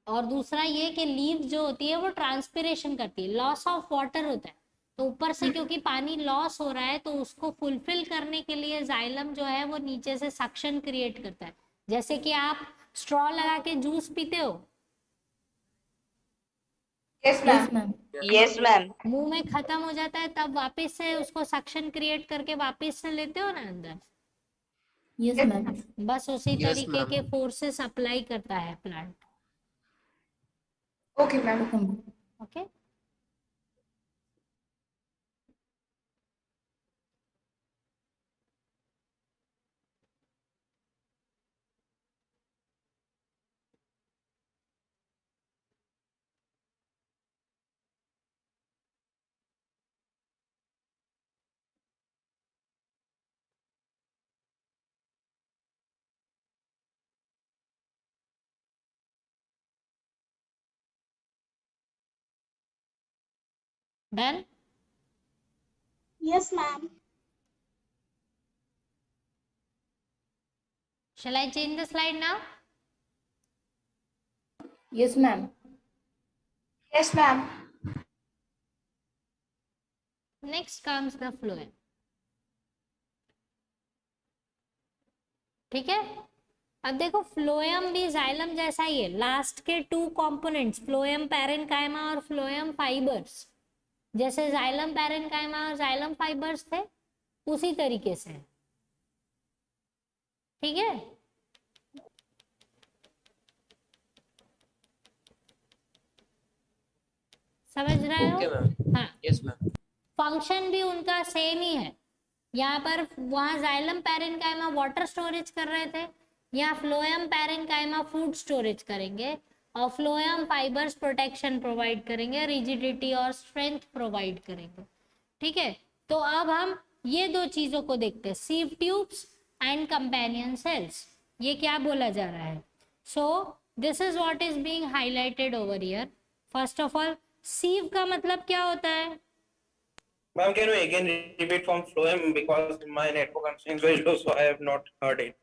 और दूसरा ये कि लीव जो होती है वो ट्रांसपिरेशन करती है, लॉस ऑफ वाटर होता है, तो ऊपर से क्योंकि पानी लॉस हो रहा है तो उसको फुलफिल करने के लिए जाइलम जो है वो नीचे से सक्शन क्रिएट करता है। जैसे कि आप स्ट्रॉ लगा के जूस पीते हो, Yes, Yes, ma'am. ma'am. Yes, ma'am. मुंह में खत्म हो जाता है तब वापस से उसको सक्शन क्रिएट करके वापस से लेते हो ना अंदर, Yes, ma'am. बस उसी Yes, तरीके ma'am. के फोर्सेस अप्लाई करता है plant. Okay, ma'am. Okay, ma'am. Okay, done? Yes, ma'am. Shall I change the slide now? Yes, ma'am. Yes, ma'am. Next comes the phloem. ठीक है, अब देखो फ्लोएम भी जाइलम जैसा ही है, लास्ट के टू कंपोनेंट्स फ्लोएम पैरेन्काइमा और फ्लोएम फाइबर्स, जैसे जाइलम पैरेन्काइमा और जाइलम फाइबर्स थे उसी तरीके से, ठीक है। समझ रहे हो? Okay, ma'am. हाँ, Yes, ma'am. फंक्शन भी उनका सेम ही है। यहाँ पर वहाँ जाइलम पैरेन्काइमा वाटर स्टोरेज कर रहे थे, यहाँ फ्लोएम पैरेन्काइमा फूड स्टोरेज करेंगे, और फ्लोएम फाइबर्स प्रोटेक्शन प्रोवाइड करेंगे, रिजिडिटी और स्ट्रेंथ प्रोवाइड करेंगे, ठीक है। तो अब हम ये दो चीजों को देखते हैं, sieve tubes and companion cells. ये क्या बोला जा रहा है? So this is what is being highlighted over here. First of all, sieve का मतलब क्या होता है? Ma'am, can you again repeat from phloem because my network connection is very low, so I have not heard it.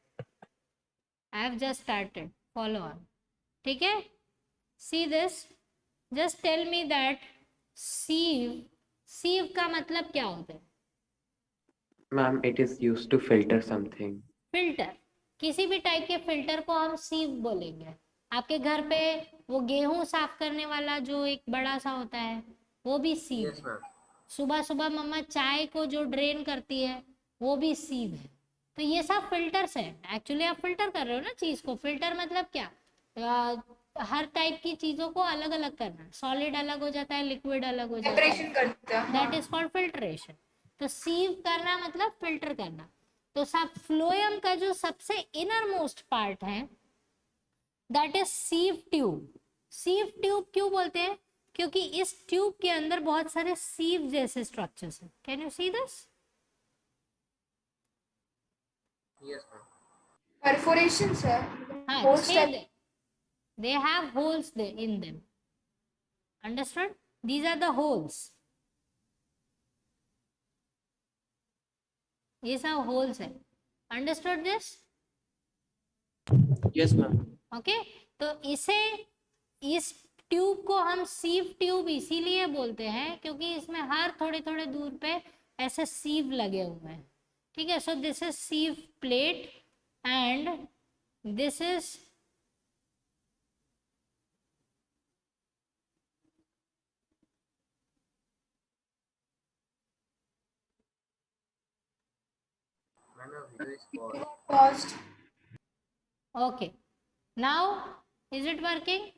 I have just started. Follow on. ठीक है? See this. Just tell me that sieve. Sieve का मतलब क्या होता है? Ma'am, it is used to filter something. Filter. किसी भी type के फिल्टर को हम सीव बोलेंगे। आपके घर पे वो गेहूं साफ करने वाला जो एक बड़ा सा होता है वो भी सीव Yes, है। ma'am. सुबह सुबह मम्मा चाय को जो ड्रेन करती है वो भी सीव है। तो ये सब फिल्टर्स है। एक्चुअली आप फिल्टर कर रहे हो ना चीज को। फिल्टर मतलब क्या? हर टाइप की चीजों को अलग अलग करना। सॉलिड अलग हो जाता है, लिक्विड अलग हो जाता है, सेपरेशन करते हैं। That is called filtration. तो सीव करना मतलब फिल्टर करना। तो सब फ्लोएम का जो सबसे इनर मोस्ट पार्ट है that is sieve tube. Sieve tube क्यों बोलते हैं? क्योंकि इस ट्यूब के अंदर बहुत सारे सीव जैसे स्ट्रक्चर्स हैं। Can you see this? Yes, ma'am. Perforation, sir. हाँ, Holes छेद type. they have holes in them. Understood? These are the holes. ये सब होल्स है. Understood this? Yes, ma'am. Okay, तो इस ट्यूब को हम सीव ट्यूब इसीलिए बोलते हैं क्योंकि इसमें हर थोड़े थोड़े दूर पे ऐसे सीव लगे हुए हैं. ठीक है, so this is sieve plate and this is Ma'am, your video is paused. Paused. okay. Now is it working?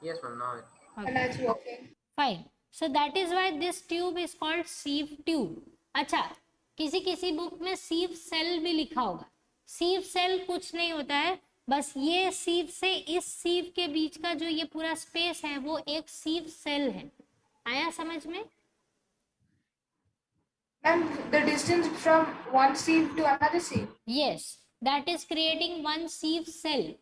Yes, ma'am. Now it. And that's working. Fine. So that is why this tube is called sieve tube. अच्छा, किसी किसी book में sieve cell भी लिखा होगा. sieve cell कुछ नहीं होता है, बस ये sieve से इस sieve के बीच का जो ये पूरा स्पेस है वो एक sieve cell है. आया समझ में? Ma'am, the distance from one sieve to another sieve. Yes, that is creating one sieve cell.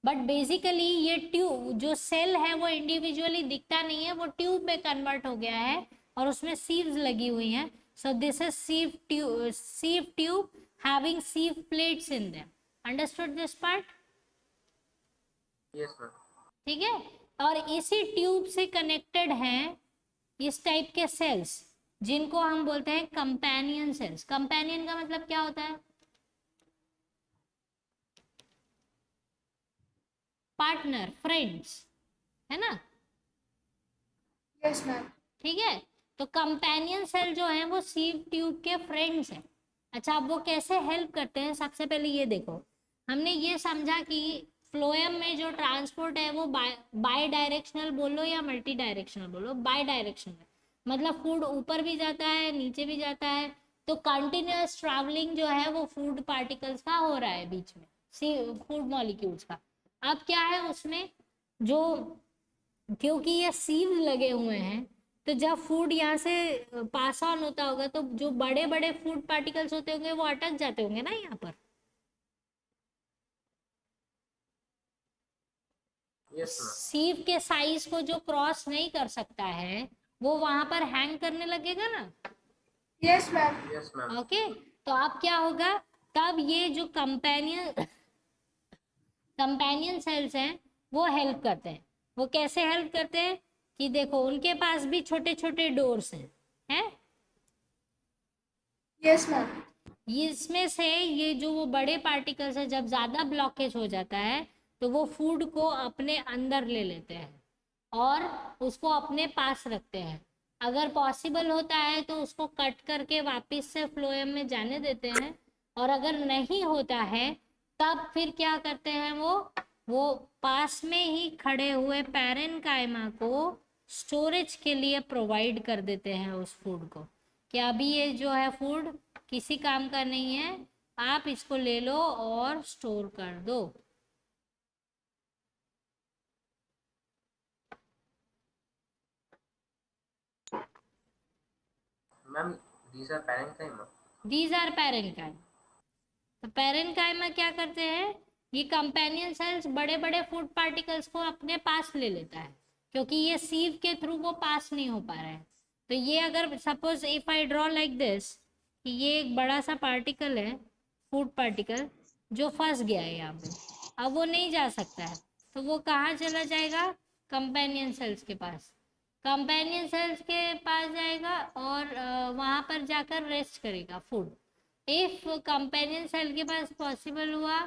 But basically ये ट्यूब जो सेल है वो इंडिविजुअली दिखता नहीं है, वो ट्यूब में कन्वर्ट हो गया है और उसमें सीव्स लगी हुई हैं. So this is sieve tube having sieve plates in them. Understood this part? Yes, ma'am. ठीक है, और इसी ट्यूब से कनेक्टेड हैं इस टाइप के सेल्स जिनको हम बोलते हैं कंपेनियन सेल्स. कंपेनियन का मतलब क्या होता है? पार्टनर, फ्रेंड्स, है ना? Yes, ma'am. ठीक है, तो कंपेनियन सेल जो है वो सीव ट्यूब के फ्रेंड्स हैं. अच्छा, अब वो कैसे हेल्प करते हैं? सबसे पहले ये देखो, हमने ये समझा कि फ्लोएम में जो ट्रांसपोर्ट है वो बाय डायरेक्शनल बोलो या मल्टी डायरेक्शनल बोलो, बाय डायरेक्शनल मतलब फूड ऊपर भी जाता है नीचे भी जाता है. तो कंटिन्यूअस ट्रैवलिंग जो है वो फूड पार्टिकल्स का हो रहा है बीच में, फूड मॉलिक्यूल्स का. अब क्या है उसमें, जो क्योंकि ये सीव लगे हुए हैं तो जब फूड यहाँ से पास ऑन होता होगा तो जो बड़े बड़े फूड पार्टिकल्स होते होंगे वो अटक जाते होंगे ना यहाँ पर. Yes, ma'am. सीव के साइज को जो क्रॉस नहीं कर सकता है वो वहां पर हैंग करने लगेगा ना. Yes, ma'am. Yes, ma'am. Okay, तो अब क्या होगा, तब ये जो कंपेनियन सेल्स हैं वो हेल्प करते हैं. वो कैसे हेल्प करते हैं कि देखो उनके पास भी छोटे छोटे डोर्स हैं. Yes, ma'am. इसमें से ये जो वो बड़े पार्टिकल्स है जब ज्यादा ब्लॉकेज हो जाता है तो वो फूड को अपने अंदर ले लेते हैं और उसको अपने पास रखते हैं. अगर पॉसिबल होता है तो उसको कट करके वापस से फ्लोएम में जाने देते हैं, और अगर नहीं होता है तब फिर क्या करते हैं, वो पास में ही खड़े हुए पैरेन्काइमा को स्टोरेज के लिए प्रोवाइड कर देते हैं उस फूड को कि अभी ये जो है फूड किसी काम का नहीं है, आप इसको ले लो और स्टोर कर दो. Ma'am, these are parenchyma. These are parenchyma. तो पैरेन्काइमा क्या करते हैं, ये कंपेनियन सेल्स बड़े बड़े फूड पार्टिकल्स को अपने पास ले लेता है क्योंकि ये सीव के थ्रू वो पास नहीं हो पा रहा है. तो ये अगर suppose if I draw like this कि ये एक बड़ा सा पार्टिकल है, फूड पार्टिकल जो फंस गया है यहाँ पे, अब वो नहीं जा सकता है तो वो कहाँ चला जाएगा, कंपेनियन सेल्स के पास. कंपेनियन सेल्स के पास जाएगा और वहाँ पर जाकर रेस्ट करेगा फूड. इफ कंपेनियन सेल के पास पॉसिबल हुआ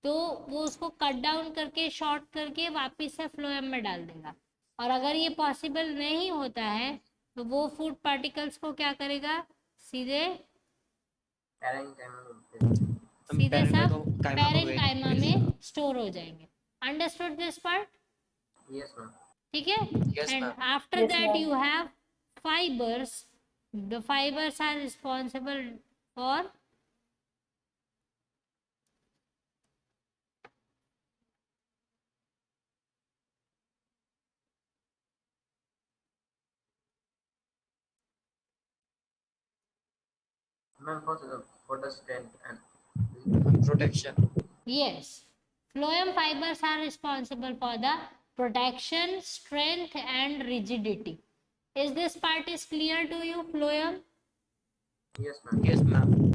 तो वो उसको कट डाउन करके शॉर्ट करके वापस से फ्लोएम में डाल देगा, और अगर ये पॉसिबल नहीं होता है तो वो फूड पार्टिकल्स को क्या करेगा, सीधे सब पैरेन्काइमा में स्टोर हो जाएंगे. Understood this part? Yes, ma'am. ठीक है, Yes, and ma'am. After that you have fibres. The fibres are responsible for Ma'am, for the strength and Protection. Yes. Phloem fibers are responsible for the protection, strength and rigidity. Is this part is clear to you, phloem? Yes, ma'am. Yes, ma'am.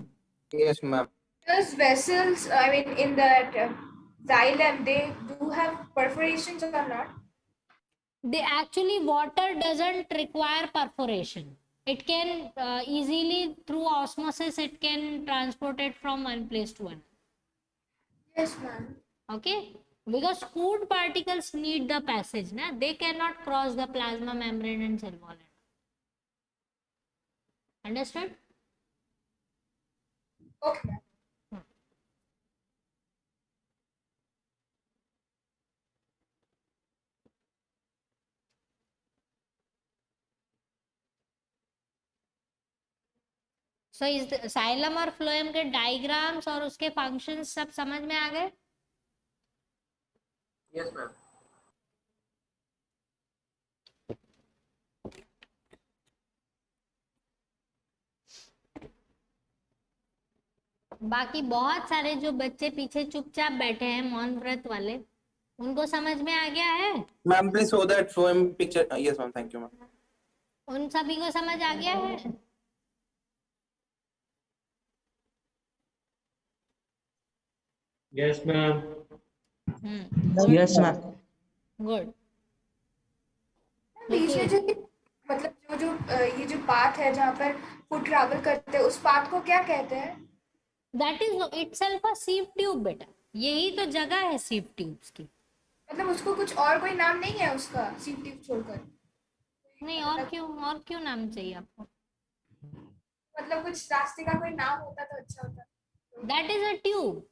Yes, ma'am. Those vessels, I mean, in that xylem, they do have perforations or not? They actually, water doesn't require perforation. It can easily through osmosis, it can transport it from one place to another. Yes, ma'am. Okay, because food particles need the passage, na? They cannot cross the plasma membrane and cell wall. Understood? Okay. सो इस xylem और phloem के diagrams और उसके functions सब समझ में आ गए? Yes, ma'am. बाकी बहुत सारे जो बच्चे पीछे चुपचाप बैठे हैं मौन व्रत वाले, उनको समझ में आ गया है? Ma'am, please show that phloem picture. Yes, ma'am. Thank you, ma'am. उन सभी को समझ आ गया है? Yes, ma'am. Yes, ma'am. Good. ये जो मतलब ये जो पाथ है जहाँ पर फूड ट्रैवल करते हैं, उस पाथ को क्या कहते हैं? That is itself a sieve tube बेटा. यही तो जगह है सीव ट्यूब्स की. मतलब उसको कुछ और कोई नाम नहीं है उसका, सीव ट्यूब छोड़कर? नहीं, और क्यों नाम चाहिए आपको? मतलब कुछ रास्ते का कोई नाम होता तो अच्छा होता. That is a tube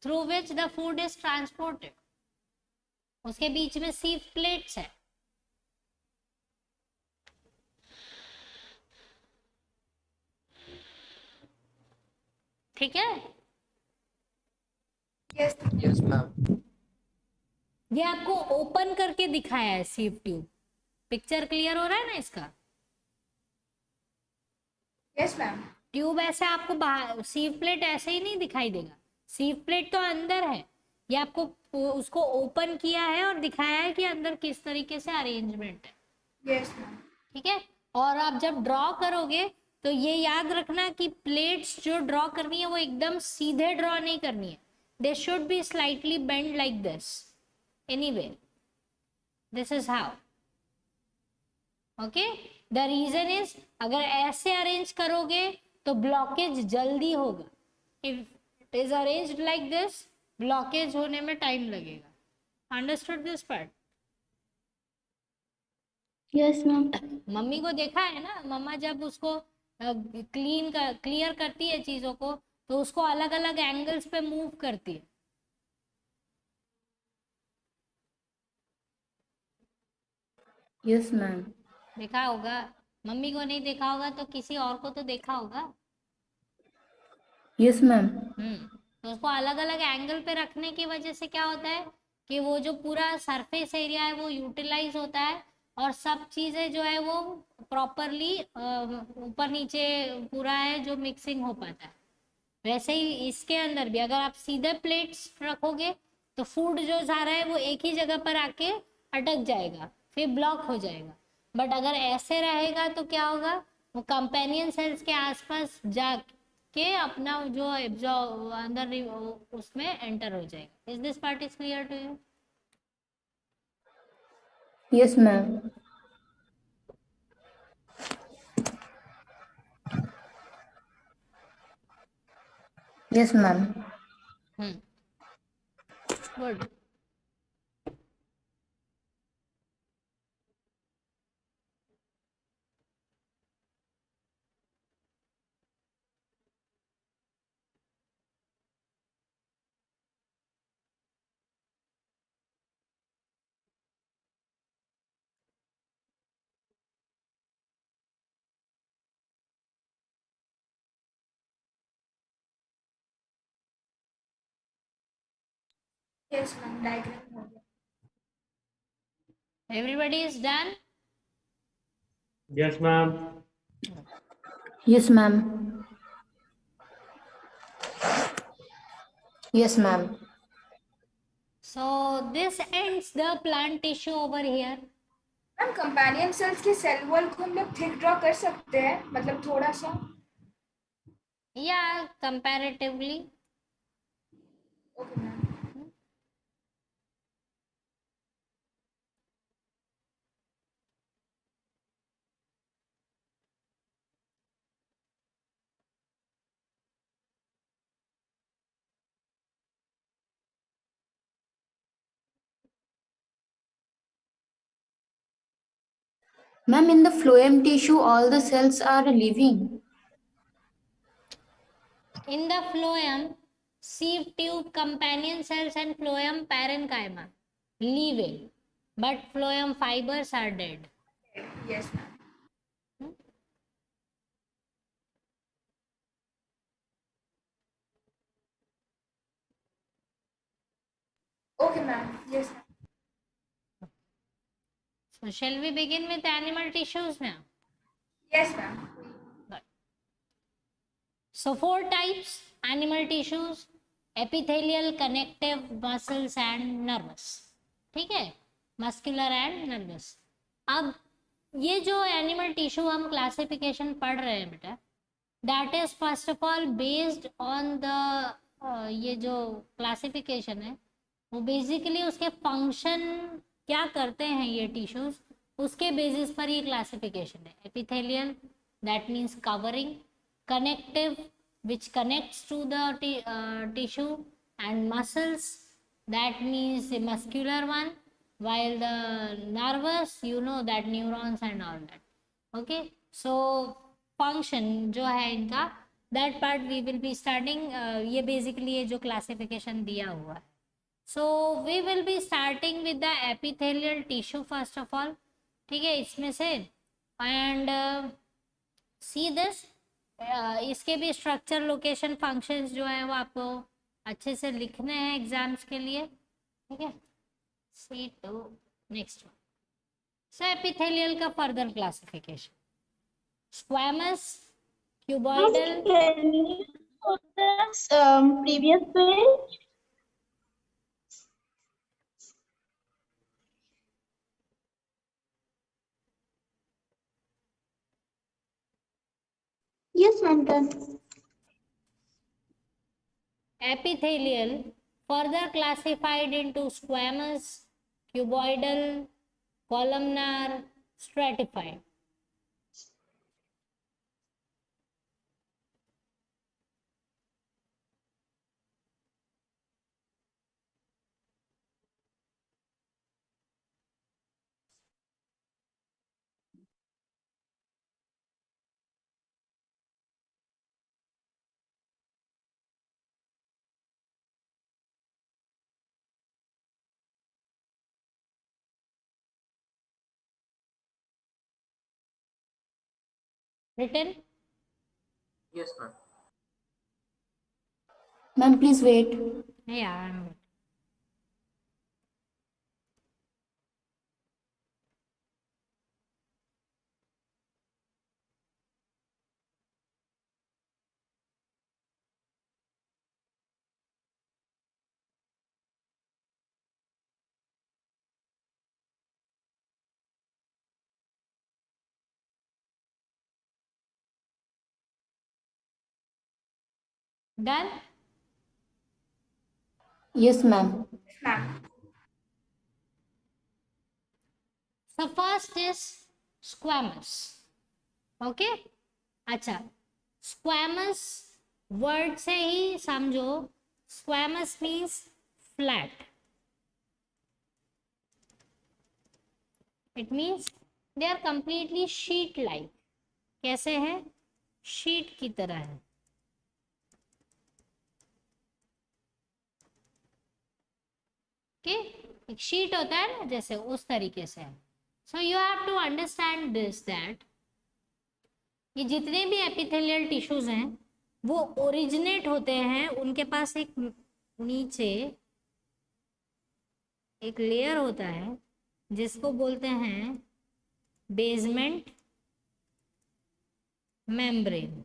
through which the food is transported. उसके बीच में सीव प्लेट्स है. ठीक है? यस. Yes, ma'am. ये आपको ओपन करके दिखाया है सीव ट्यूब. पिक्चर क्लियर हो रहा है ना इसका? Yes ma'am. ट्यूब ऐसे आपको बाहर, सीव प्लेट ऐसे ही नहीं दिखाई देगा. सीव प्लेट तो अंदर है. ये आपको उसको ओपन किया है और दिखाया है कि अंदर किस तरीके से अरेंजमेंट है. Yes ma'am. ठीक है? और आप जब ड्रॉ करोगे तो ये याद रखना कि प्लेट्स जो ड्रॉ करनी है वो एकदम सीधे ड्रॉ नहीं करनी है. They should be slightly bend like this. Anyway, this is how. Okay, the reason is, अगर ऐसे अरेंज करोगे तो ब्लॉकेज जल्दी होगा. If it is arranged like this, blockage होने में टाइम लगेगा. Understood this part? Yes, ma'am. Mummy को देखा है ना, मम्मा जब उसको क्लियर करती है चीजों को तो उसको अलग अलग एंगल्स पे मूव करती है. Yes, ma'am. देखा होगा. मम्मी को नहीं देखा होगा तो किसी और को तो देखा होगा. Yes, ma'am. तो उसको अलग अलग एंगल पे रखने की वजह से क्या होता है कि वो जो पूरा सरफेस एरिया है वो यूटिलाइज होता है और सब चीजें जो है वो प्रॉपरली ऊपर नीचे पूरा है जो मिक्सिंग हो पाता है. वैसे ही इसके अंदर भी अगर आप सीधे प्लेट्स रखोगे तो फूड जो जा रहा है वो एक ही जगह पर आके अटक जाएगा, फिर ब्लॉक हो जाएगा. बट अगर ऐसे रहेगा तो क्या होगा, वो कंपेनियन सेल्स के आसपास जाके अपना जो अंदर उसमें एंटर हो जाएगा. Is this part is clear to you? Yes, ma'am. Yes, ma'am. Good. Yes ma'am. Diagram हो गया. Everybody is done? Yes, ma'am. Yes, ma'am. Yes, ma'am. So this ends the plant tissue over here. Ma'am companion cells के cell wall को हम लोग thick draw कर सकते हैं, मतलब थोड़ा सा. Yeah, comparatively. Okay ma'am. Ma'am, in the phloem tissue, all the cells are living. In the phloem, sieve tube, companion cells and phloem parenchyma living, but phloem fibers are dead. Yes ma'am. Okay ma'am. Yes ma'am. So shall we begin with animal tissues now? Yes ma'am. So 4 types animal tissues: epithelial, connective, muscles and nervous. ठीक है, muscular and nervous. अब ये जो animal tissue हम classification पढ़ रहे हैं बेटा, that is first of all based on the ये जो क्लासिफिकेशन है वो बेसिकली उसके फंक्शन क्या करते हैं ये टिश्यूज, उसके बेसिस पर ये क्लासिफिकेशन है. Epithelial that means covering, connective which connects to the tissue, and muscles that means the muscular one, while the nervous you know that neurons and all that. Okay, so function जो है इनका that part we will be studying. ये basically ये जो classification दिया हुआ है. So we will be starting with the epithelial tissue first of all. ठीक है, इसमें से and see this. इसके भी स्ट्रक्चर, लोकेशन, फंक्शंस जो है वो आपको अच्छे से लिखने हैं एग्जाम्स के लिए. ठीक है, see to next one. So epithelial का further classification: squamous, cuboidal. Can you put this previous page? Yes, ma'am. Done. Epithelial further classified into squamous, cuboidal, columnar, stratified. Written? Yes, ma'am. Ma'am, please wait. Yeah, I'm done. Yes, ma'am. Ma'am. So first is squamous. Okay, अच्छा, squamous word से ही समझो. squamous means flat. It means they are completely sheet like. कैसे है? Sheet की तरह है. Okay, एक sheet होता है ना जैसे, उस तरीके से है. So you have to understand this that ये जितने भी एपिथेलियल टिश्यूज हैं वो ओरिजिनेट होते हैं, उनके पास एक नीचे एक लेयर होता है जिसको बोलते हैं बेसमेंट मेम्ब्रेन.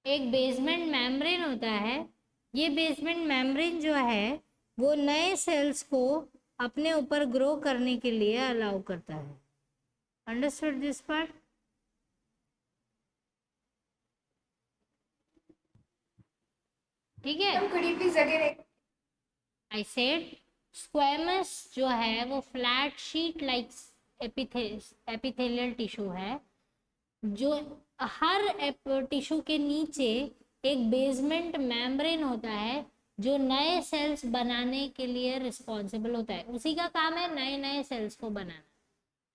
एक बेसमेंट मेम्ब्रेन होता है। ये बेसमेंट मेम्ब्रेन जो है वो नए सेल्स को अपने ऊपर ग्रो करने के लिए अलाउ करता है। Understood this part? ठीक है। Could you please again? I said squamous जो है वो flat sheet like epithelial tissue है, जो हर टिश्यू के नीचे एक बेसमेंट मेम्ब्रेन होता है जो नए सेल्स बनाने के लिए रिस्पॉन्सिबल होता है। उसी का काम है नए नए सेल्स को बनाना।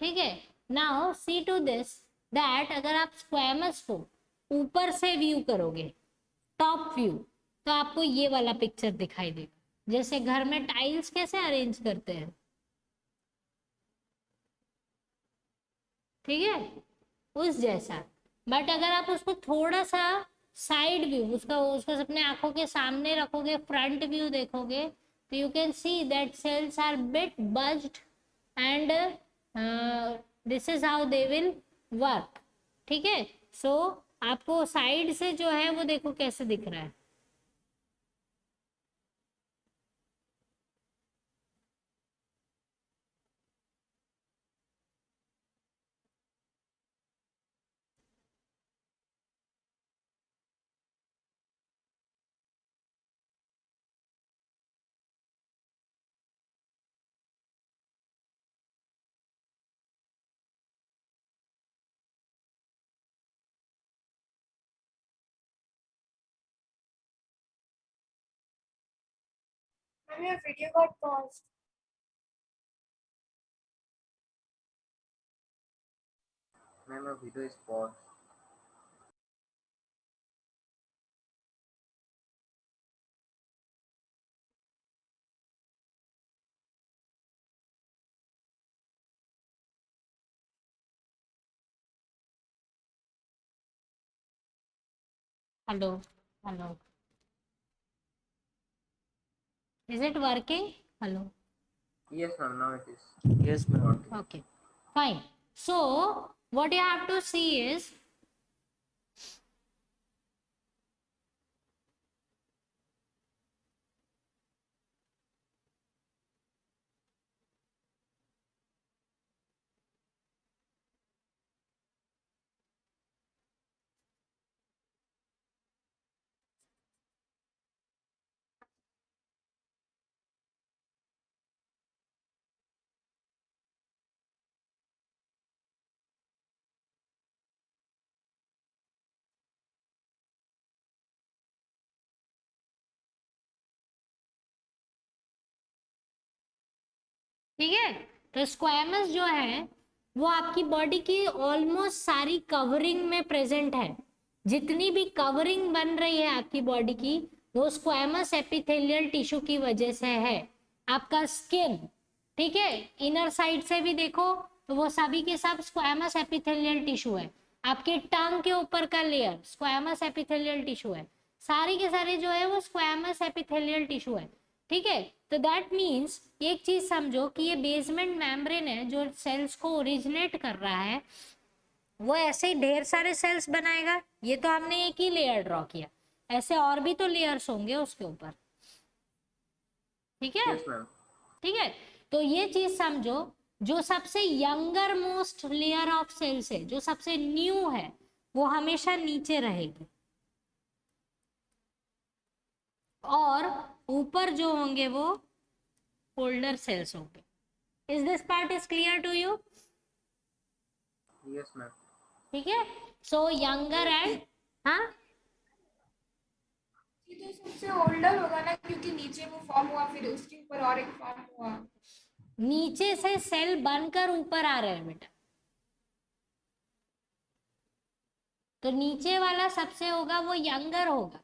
ठीक है। Now see to this that अगर आप स्क्वेमस को ऊपर से व्यू करोगे, टॉप व्यू, तो आपको ये वाला पिक्चर दिखाई देगा, जैसे घर में टाइल्स कैसे अरेंज करते हैं। ठीक है, उस जैसा। बट अगर आप उसको थोड़ा सा साइड व्यू, उसको अपने आंखों के सामने रखोगे, फ्रंट व्यू देखोगे, तो you can see that cells are bit bulged and this is how they will work. ठीक है। सो आपको साइड से जो है वो देखो कैसे दिख रहा है। Ma'am, your video got paused. Ma'am, your video is paused. Hello hello, is it working? Hello. Yes, ma'am, now it is. Yes, ma'am. Okay, fine. So what you have to see is ठीक है। तो squamous जो है वो आपकी body की almost सारी covering में प्रेजेंट है। जितनी भी कवरिंग बन रही है आपकी बॉडी की, वो स्क्वैमस एपिथेलियल टिश्यू की वजह से है। आपका स्किन, ठीक है, इनर साइड से भी देखो तो वो सभी के सब स्क्वैमस एपिथेलियल टिश्यू है। आपके टंग के ऊपर का लेयर स्क्वैमस एपिथेलियल टिश्यू है। सारी के सारे जो है वो स्क्वैमस एपिथेलियल टिश्यू है। ठीक है। तो दैट मीन्स एक चीज समझो कि ये बेसमेंट मेम्ब्रेन है जो सेल्स को ओरिजिनेट कर रहा है, वो ऐसे ही ढेर सारे सेल्स बनाएगा। ये तो हमने एक ही लेयर ड्रॉ किया, ऐसे और भी तो लेयर्स होंगे उसके ऊपर। ठीक है। Yes, ma'am. ठीक है। तो ये चीज समझो, जो सबसे younger most layer of cells है, जो सबसे न्यू है, वो हमेशा नीचे रहेगी, और ऊपर जो होंगे वो ओल्डर सेल्स होंगे। Is this part is clear to you? Yes, ma'am. ठीक है। सो यंगर एंड, हाँ, ये तो सबसे ओल्डर होगा ना, क्योंकि नीचे वो फॉर्म हुआ, फिर उसके ऊपर और एक फॉर्म हुआ। नीचे से सेल बनकर ऊपर आ रहे हैं बेटा, तो नीचे वाला सबसे होगा वो यंगर होगा,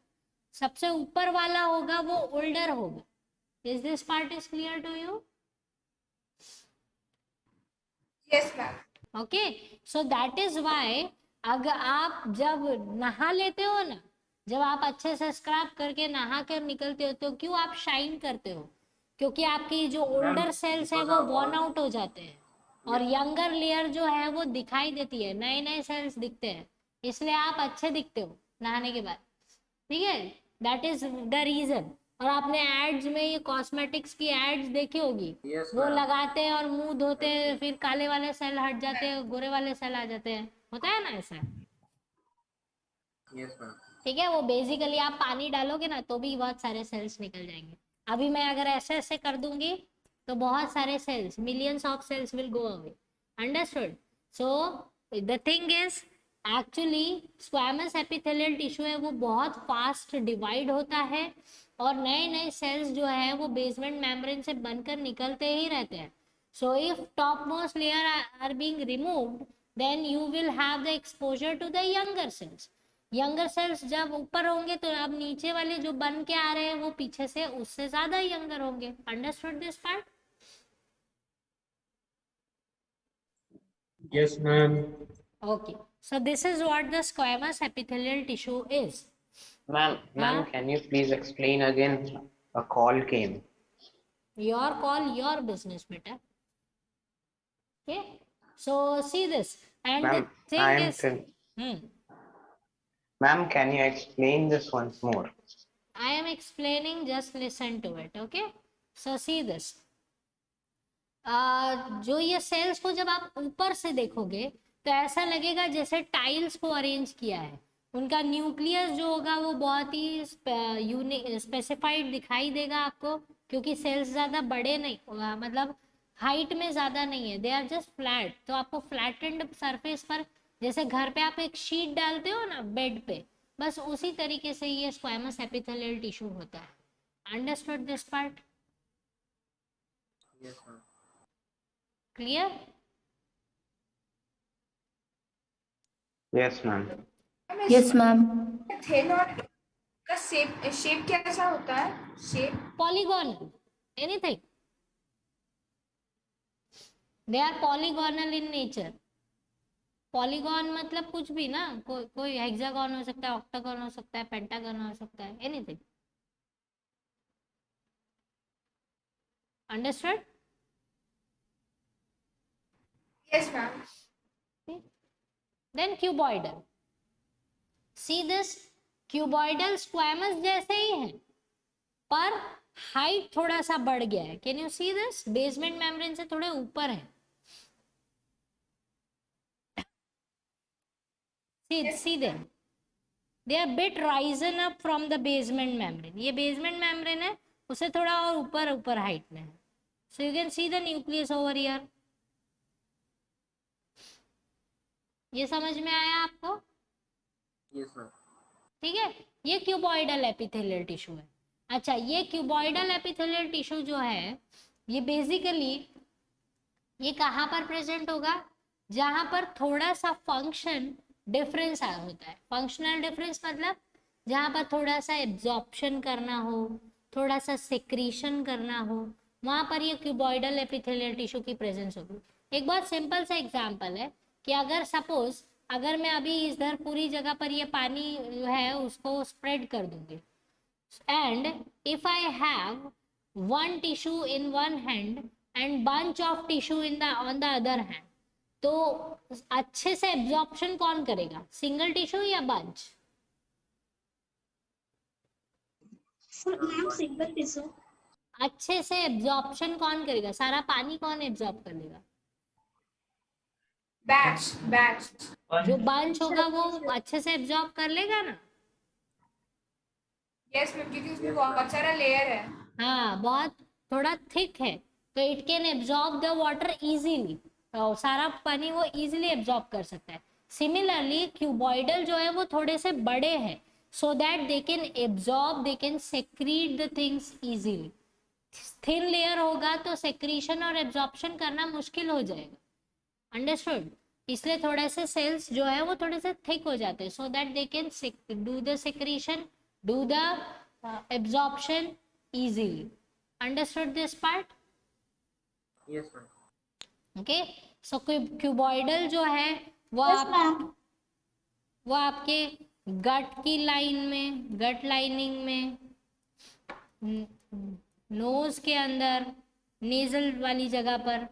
सबसे ऊपर वाला होगा वो ओल्डर होगा। Is this part is clear to you? Yes, ma'am. Okay. So that is why अगर आप जब नहा लेते हो ना, जब आप अच्छे से स्क्रब करके नहा कर निकलते हो, तो क्यों आप शाइन करते हो? क्योंकि आपकी जो ओल्डर सेल्स है वो वॉर्न आउट हो जाते हैं, और यंगर लेयर जो है वो दिखाई देती है, नए नए सेल्स दिखते हैं, इसलिए आप अच्छे दिखते हो नहाने के बाद। ठीक है, दैट इज द रीजन। और आपने एड्स में ये कॉस्मेटिक्स की एड्स देखी होगी, Yes, वो ma'am. लगाते हैं और मुंह धोते हैं, फिर काले वाले सेल हट जाते हैं, गोरे वाले सेल आ जाते हैं, होता है ना ऐसा? Yes, ma'am. ठीक है, वो बेसिकली आप पानी डालोगे ना तो भी बहुत सारे सेल्स निकल जाएंगे। अभी मैं अगर ऐसे ऐसे कर दूंगी तो बहुत सारे cells, millions of cells will go away. Understood? So the thing is actually squamous epithelial tissue है वो बहुत फास्ट डिवाइड होता है और नए नए सेल्स जो है वो बेसमेंट मेम्ब्रेन से बनकर निकलते ही रहते हैं। So if top most layer are being removed then you will have the exposure to the younger cells. Younger cells जब ऊपर होंगे तो अब नीचे वाले जो बन के आ रहे हैं वो पीछे से उससे ज्यादा यंगर होंगे। Understood this part? Yes, ma'am. Okay, so this is what the squamous epithelial tissue is. Ma'am, Huh? can you please explain again? A call came. Your call, your business, beta. Okay, so see this, and Ma'am, the thing I am is, Ma'am, can you explain this once more? I am explaining, just listen to it. Okay, so see this. जो ये sales को जब आप ऊपर से देखोगे तो ऐसा लगेगा जैसे टाइल्स को अरेंज किया है। उनका न्यूक्लियस जो होगा वो बहुत ही स्पेसिफाइड दिखाई देगा आपको, क्योंकि सेल्स ज़्यादा बड़े नहीं, मतलब हाइट में ज़्यादा नहीं है, दे आर जस्ट फ्लैट। तो आपको फ्लैटेंड सरफेस पर, जैसे घर पे आप एक शीट डालते हो ना बेड पे, बस उसी तरीके से ये स्क्वैमस एपिथेलियल टिश्यू होता है। Understood this part? Yes, ma'am. Clear? Yes, ma'am. Yes, ma'am. Thin और का शेप कैसा होता है? Shape polygonal, anything, they are polygonal in nature. Polygon मतलब कुछ भी ना, कोई हेक्सागन हो सकता है, ऑक्टागन हो सकता है, पेंटागन हो सकता है, anything. Understood? Yes ma'am. Then cuboidal, see this, cuboidal squamous जैसे ही है पर हाइट थोड़ा सा बढ़ गया है। Can you see this? Basement membrane से थोड़े ऊपर है। see them, they are bit risen up from the basement membrane। ये बेसमेंट मेम्ब्रेन है, उसे थोड़ा और ऊपर ऊपर हाइट में है। So you can see the nucleus over here. ये समझ में आया आपको? Yes, ma'am. ठीक है, ये क्यूबॉइडल एपिथेलियल टिश्यू है। अच्छा, ये क्यूबॉइडल एपिथेलियल टिश्यू जो है ये बेसिकली ये कहाँ पर प्रेजेंट होगा? जहां पर थोड़ा सा फंक्शन डिफरेंस होता है। फंक्शनल डिफरेंस मतलब जहां पर थोड़ा सा एब्जॉर्प्शन करना हो, थोड़ा सा सेक्रीशन करना हो, वहां पर ये क्यूबॉइडल एपिथेलियल टिश्यू की प्रेजेंस होगी। एक बहुत सिंपल सा एग्जांपल है कि अगर सपोज अगर मैं अभी इधर पूरी जगह पर ये पानी है उसको स्प्रेड कर दूंगी, and if I have one tissue in one hand and bunch of tissue in the on the other hand, तो अच्छे से एब्जॉर्प्शन कौन करेगा? सिंगल टिश्यू या बंच? Ma'am single tissue. अच्छे से एब्जॉर्प्शन कौन करेगा? सारा पानी कौन एब्जॉर्ब कर लेगा? बैच जो बंच होगा वो अच्छे से एब्जॉर्ब कर लेगा ना? यस मैम, क्योंकि उसमें बहुत सारा लेयर है। हाँ, बहुत थोड़ा थिक है तो it can absorb the water easily, तो सारा पानी वो इजीली एब्जॉर्ब कर सकता है। सिमिलरली क्यूबॉइडल जो है वो थोड़े से बड़े हैं so that they can absorb, they can secrete the things easily. Thin layer होगा तो सेक्रीशन और एब्जॉर्प्शन करना मुश्किल हो जाएगा। अंडरस्टूड? इसलिए थोड़े से सेल्स जो है वो थोड़े से थिक हो जाते हैं so that they can do the secretion, do the absorption easily। Understood this part? Yes, ma'am. Okay, so cuboidal जो है वो वो आपके गट की लाइन में, गट लाइनिंग में, नोज के अंदर, नेजल वाली जगह पर,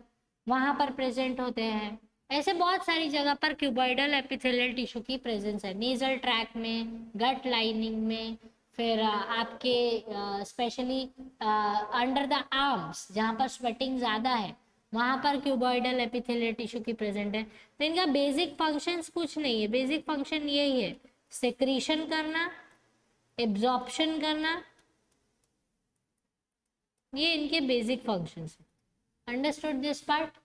वहां पर प्रेजेंट होते हैं। ऐसे बहुत सारी जगह पर क्यूबॉइडल एपिथेलियल टिश्यू की प्रेजेंस है, नेजल ट्रैक में, गट लाइनिंग में, फिर आपके स्पेशली अंडर द आर्म्स जहाँ पर स्वेटिंग ज़्यादा है वहाँ पर क्यूबॉइडल एपिथेलियल टिश्यू की प्रेजेंट है। तो इनका बेसिक फंक्शंस कुछ नहीं है, बेसिक फंक्शन यही है, सेक्रीशन करना, एब्जॉर्प्शन करना, ये इनके बेसिक फंक्शंस है। Understood this part?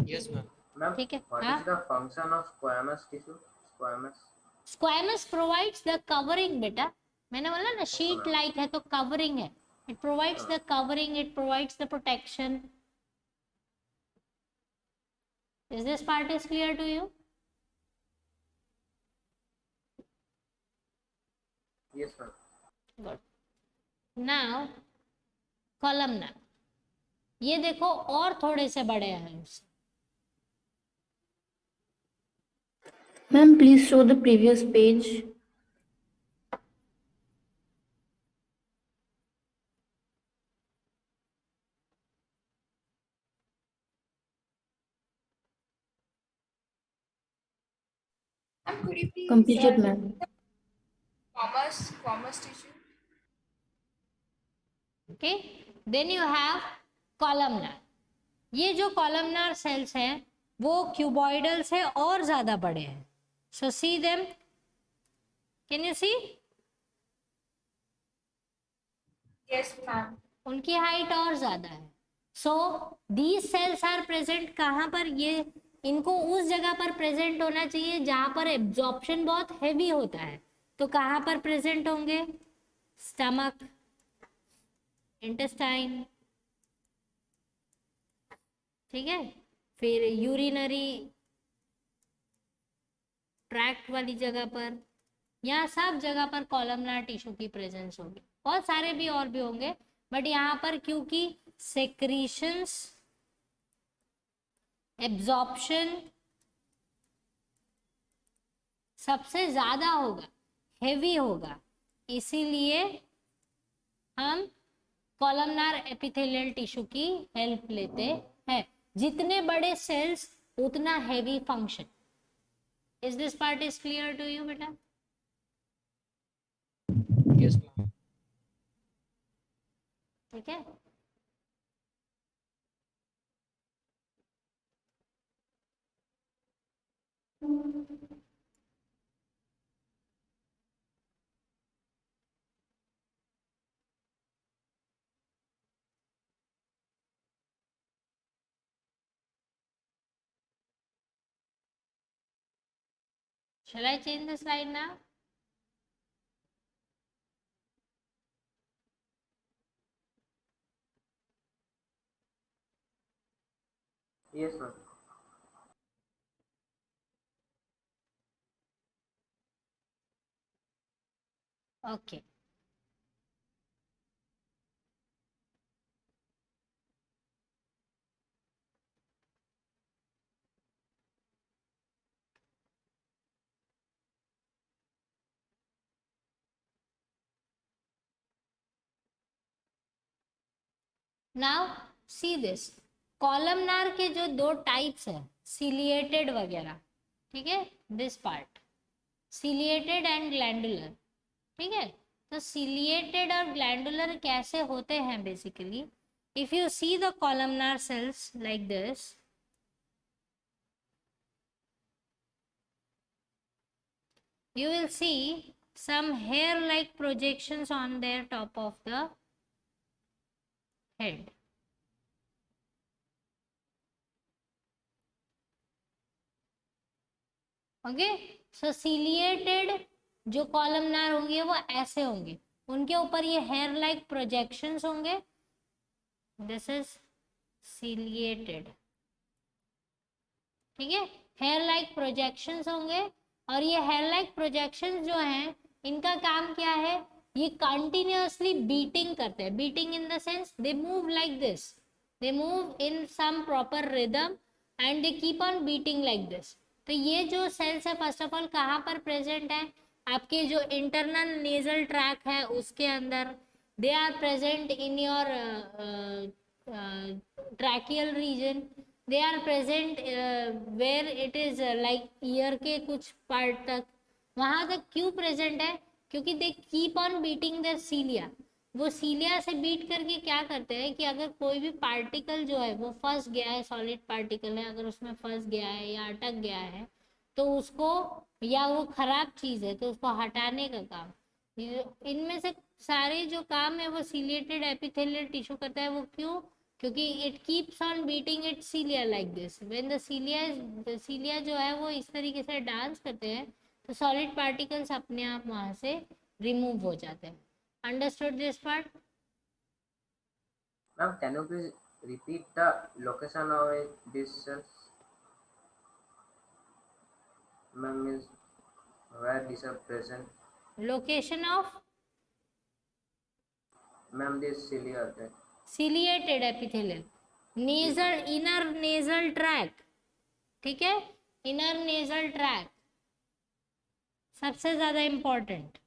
Yes, ma'am. Ma'am, ठीक है, what हाँ। is the function of squamous tissue? Squamous. Squamous provides the covering बेटा, मैंने बोला ना शीट लाइक है तो कवरिंग है, it provides the covering, it provides the protection. Is this part is clear to you? Yes, ma'am. Good. Now columnar, ये देखो और थोड़े से बड़े हैं उससे। Ma'am, please show the previous page. And could you please Completed, ma'am. squamous tissue? Okay, then you have columnar. ये जो कॉलमनर सेल्स हैं वो क्यूबॉइडल से और ज्यादा बड़े हैं। So see them, can you see? Yes, ma'am. उनकी हाइट और ज्यादा है। So these cells are present कहाँ पर? ये इनको उस जगह पर प्रेजेंट होना चाहिए जहां पर एब्जॉर्प्शन बहुत हैवी होता है। तो कहाँ पर प्रेजेंट होंगे? स्टमक, इंटेस्टाइन, ठीक है, फिर यूरिनरी ट्रैक्ट वाली जगह पर, यहाँ सब जगह पर कॉलमनार टिश्यू की प्रेजेंस होगी। बहुत सारे भी और भी होंगे, बट यहाँ पर क्योंकि सेक्रीशंस, एब्जॉर्प्शन सबसे ज्यादा होगा, हेवी होगा, इसीलिए हम कॉलमनार एपिथेलियल टिश्यू की हेल्प लेते हैं। जितने बड़े सेल्स उतना heavy function. Is this part is clear to you बेटा? Yes, ma'am. ठीक है, shall I change the slide now? Yes, ma'am. Okay. Now see this, columnar के जो दो टाइप्स है, सिलिएटेड वगैरह, ठीक है, this part ciliated and glandular, ठीक है। तो सिलिएटेड और ग्लैंडुलर कैसे होते हैं? Basically if you see the columnar sales like this, you will see some hair like projections on their top of the head. Okay, so ciliated जो columnar होंगे वो ऐसे होंगे, उनके ऊपर ये हेयर लाइक प्रोजेक्शंस होंगे, दिस इज सिलिएटेड, ठीक है, हेयर लाइक प्रोजेक्शंस होंगे। और ये हेयर लाइक प्रोजेक्शंस जो हैं इनका काम क्या है? ये कंटिन्यूअसली बीटिंग करते हैं, beating in the sense they move like this, they move in some proper rhythm and they keep on beating like this. तो ये जो सेल्स है फर्स्ट ऑफ ऑल कहाँ पर प्रेजेंट है? आपके जो इंटरनल नेजल ट्रैक है उसके अंदर, they are present in your tracheal region, they are present where it is like ear के कुछ पार्ट तक, वहां तक क्यों प्रेजेंट है? क्योंकि they keep on beating their cilia, वो सीलिया से बीट करके क्या करते हैं कि अगर कोई भी पार्टिकल जो है वो फंस गया है, सॉलिड पार्टिकल है, अगर उसमें फंस गया है या अटक गया है तो उसको, या वो खराब चीज है तो उसको हटाने का काम, इनमें से सारे जो काम है वो सीलिएटेड एपिथेलियल टिश्यू करता है। वो क्यों? क्योंकि it keeps on beating it cilia like this, when the cilia जो है वो इस तरीके से डांस करते हैं तो सॉलिड पार्टिकल्स अपने आप वहां से रिमूव हो जाते हैं। Understood this part? Ma'am, can you please repeat the location of these cells? Ma'am, means where these are present? Location of Ma'am, these cilia are there. Ciliated epithelial, nasal, inner nasal track, ठीक है, inner nasal track सबसे ज्यादा important.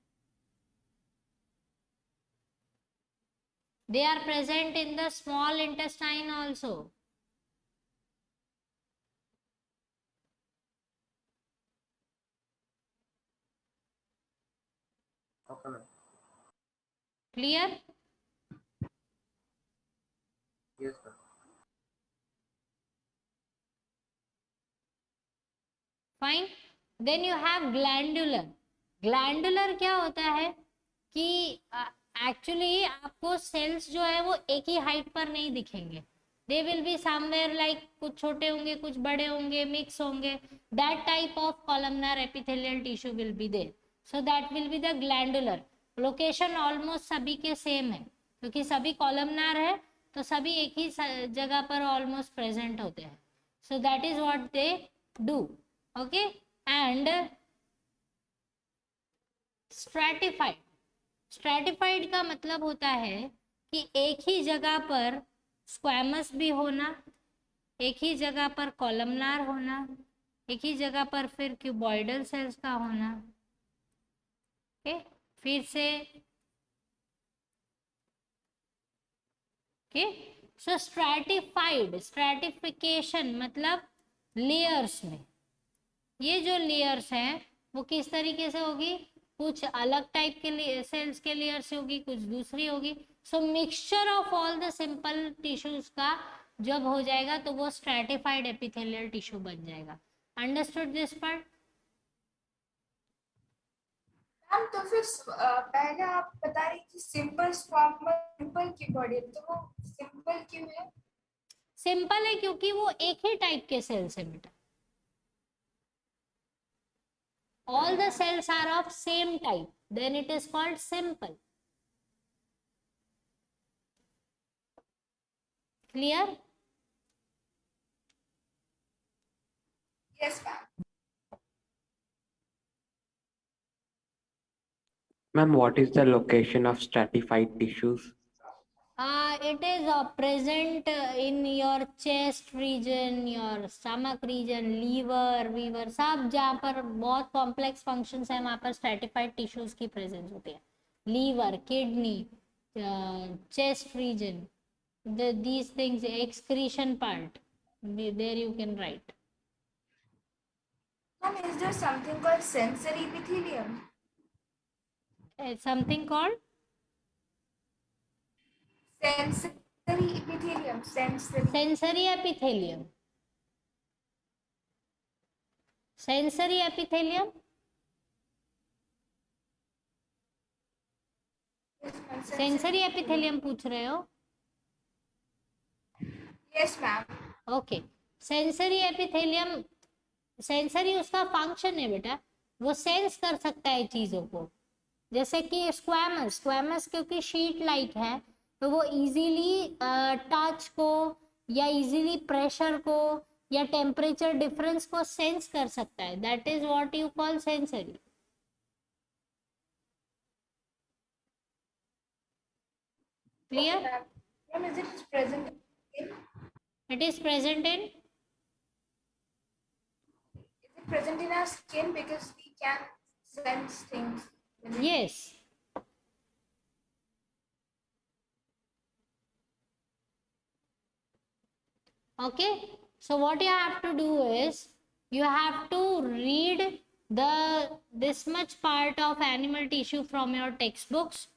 They are present in the small intestine also. Okay, ma'am. Clear? Yes, ma'am. Fine. Then you have glandular. Glandular क्या होता है कि actually आपको sales जो है वो एक ही हाइट पर नहीं दिखेंगे, they will be somewhere like, कुछ छोटे होंगे कुछ बड़े होंगे, मिक्स होंगे, that type of columnar epithelial tissue will be there, so that will be the glandular. Location almost सभी के सेम है क्योंकि सभी कॉलमनार है तो सभी एक ही जगह पर ऑलमोस्ट प्रेजेंट होते हैं, सो that is what they do. Okay, and stratified, stratified का मतलब होता है कि एक ही जगह पर स्क्वैमस भी होना, एक ही जगह पर कॉलमनार होना, एक ही जगह पर फिर क्यूबॉइडल सेल्स का होना। ओके, फिर से ओके, सो स्ट्रैटिफाइड, स्ट्रैटिफिकेशन मतलब लेयर्स में, ये जो लेयर्स हैं वो किस तरीके से होगी, कुछ अलग टाइप के लिए सेल्स के लेयर से होगी, कुछ दूसरी होगी। So mixture of all the simple tissues का जब हो जाएगा तो वो स्ट्रैटिफाइड एपिथेलियल टिश्यू बन जाएगा। Understood this part? मैम तो फिर पहले आप बता रही थी सिंपल सिंपल की बॉडी, तो वो सिंपल क्यों है? सिंपल है क्योंकि वो एक ही टाइप के सेल्स है बेटा, all the cells are of same type, then it is called simple. Clear? Yes, ma'am. Ma'am, what is the location of stratified tissues? It is present in your chest region, your stomach region, liver, सब जहाँ पर बहुत complex functions हैं वहाँ पर stratified tissues की presence होती है। Liver, kidney, chest region, these things, excretion part, there you can write. Ma'am, is there something called sensory epithelium? Something called Sensory epithelium. sensory epithelium. Sensory epithelium? Yes, ma'am. Sensory epithelium पूछ रहे हो? Yes, ma'am. Okay, sensory epithelium, sensory उसका function है बेटा, वो sense कर सकता है चीजों को, जैसे कि स्क्वैमस, स्क्वैमस क्योंकि शीट लाइक है तो वो इजीली टच को या इजीली प्रेशर को या टेम्परेचर डिफरेंस को सेंस कर सकता है, that is what you call sensory. Clear? Ma'am, is it present in? It is present in? Is it present in our skin because we can sense things? Yes. Okay, so what you have to do is you have to read this much part of animal tissue from your textbooks.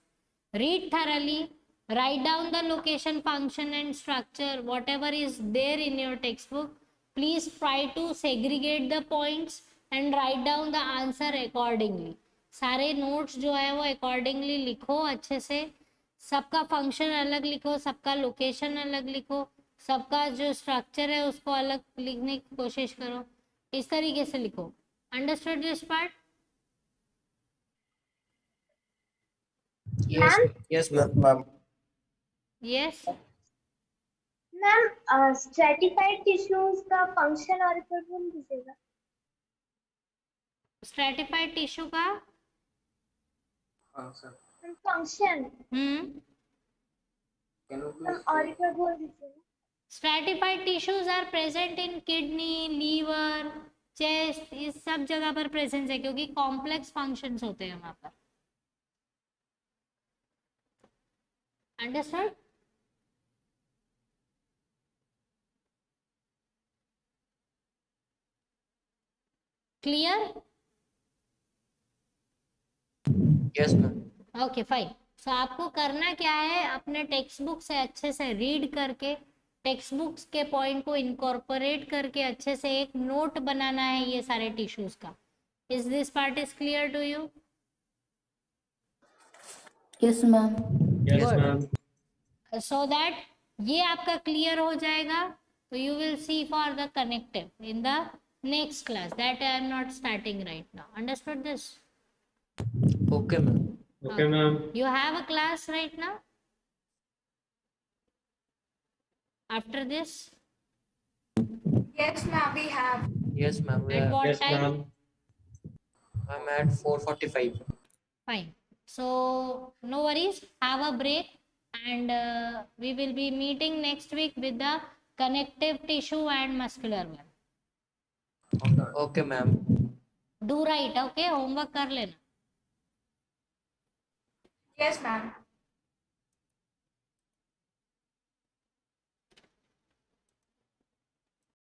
Read thoroughly, write down the location, function and structure, whatever is there in your textbook. Please try to segregate the points and write down the answer accordingly. सारे notes जो है वो accordingly लिखो अच्छे से. सबका function अलग लिखो, सबका लोकेशन अलग लिखो, सबका जो स्ट्रक्चर है उसको अलग लिखने की कोशिश करो. इस तरीके से लिखो. Understood this part? Yes. Yes, ma'am. Yes. Ma'am, stratified tissues का function और बोल दीजिएगा. स्ट्रैटिफाइड टिश्यू का Function. Function. Can you Ma'am, please और say? बोल दीजिएगा. Stratified tissues are present in kidney, liver, chest, इस सब जगह पर प्रेजेंस है क्योंकि कॉम्प्लेक्स फंक्शंस होते हैं वहां पर. Understood? Clear? Yes, ma'am. Okay fine. So आपको करना क्या है, अपने टेक्स्ट बुक से अच्छे से रीड करके टेक्स्ट बुक्स के पॉइंट को इनकॉर्पोरेट करके अच्छे से एक नोट बनाना है ये सारे टिश्यूज का. Is this part is clear to you? Yes, ma'am. Yes, Good. ma'am. So that ये आपका क्लियर हो जाएगा. तो you will see for the connective in the next class that I am not starting right now. Understood this? Okay, ma'am. Okay, ma'am. You have a class right now after this? Yes, ma'am, we have. Yes, ma'am. We At are. what Yes, time? ma'am. I'm at 4:45. Fine. So no worries. Have a break, and we will be meeting next week with the connective tissue and muscular one. Okay, ma'am. Do right, okay? Homework कर लेना. Yes, ma'am.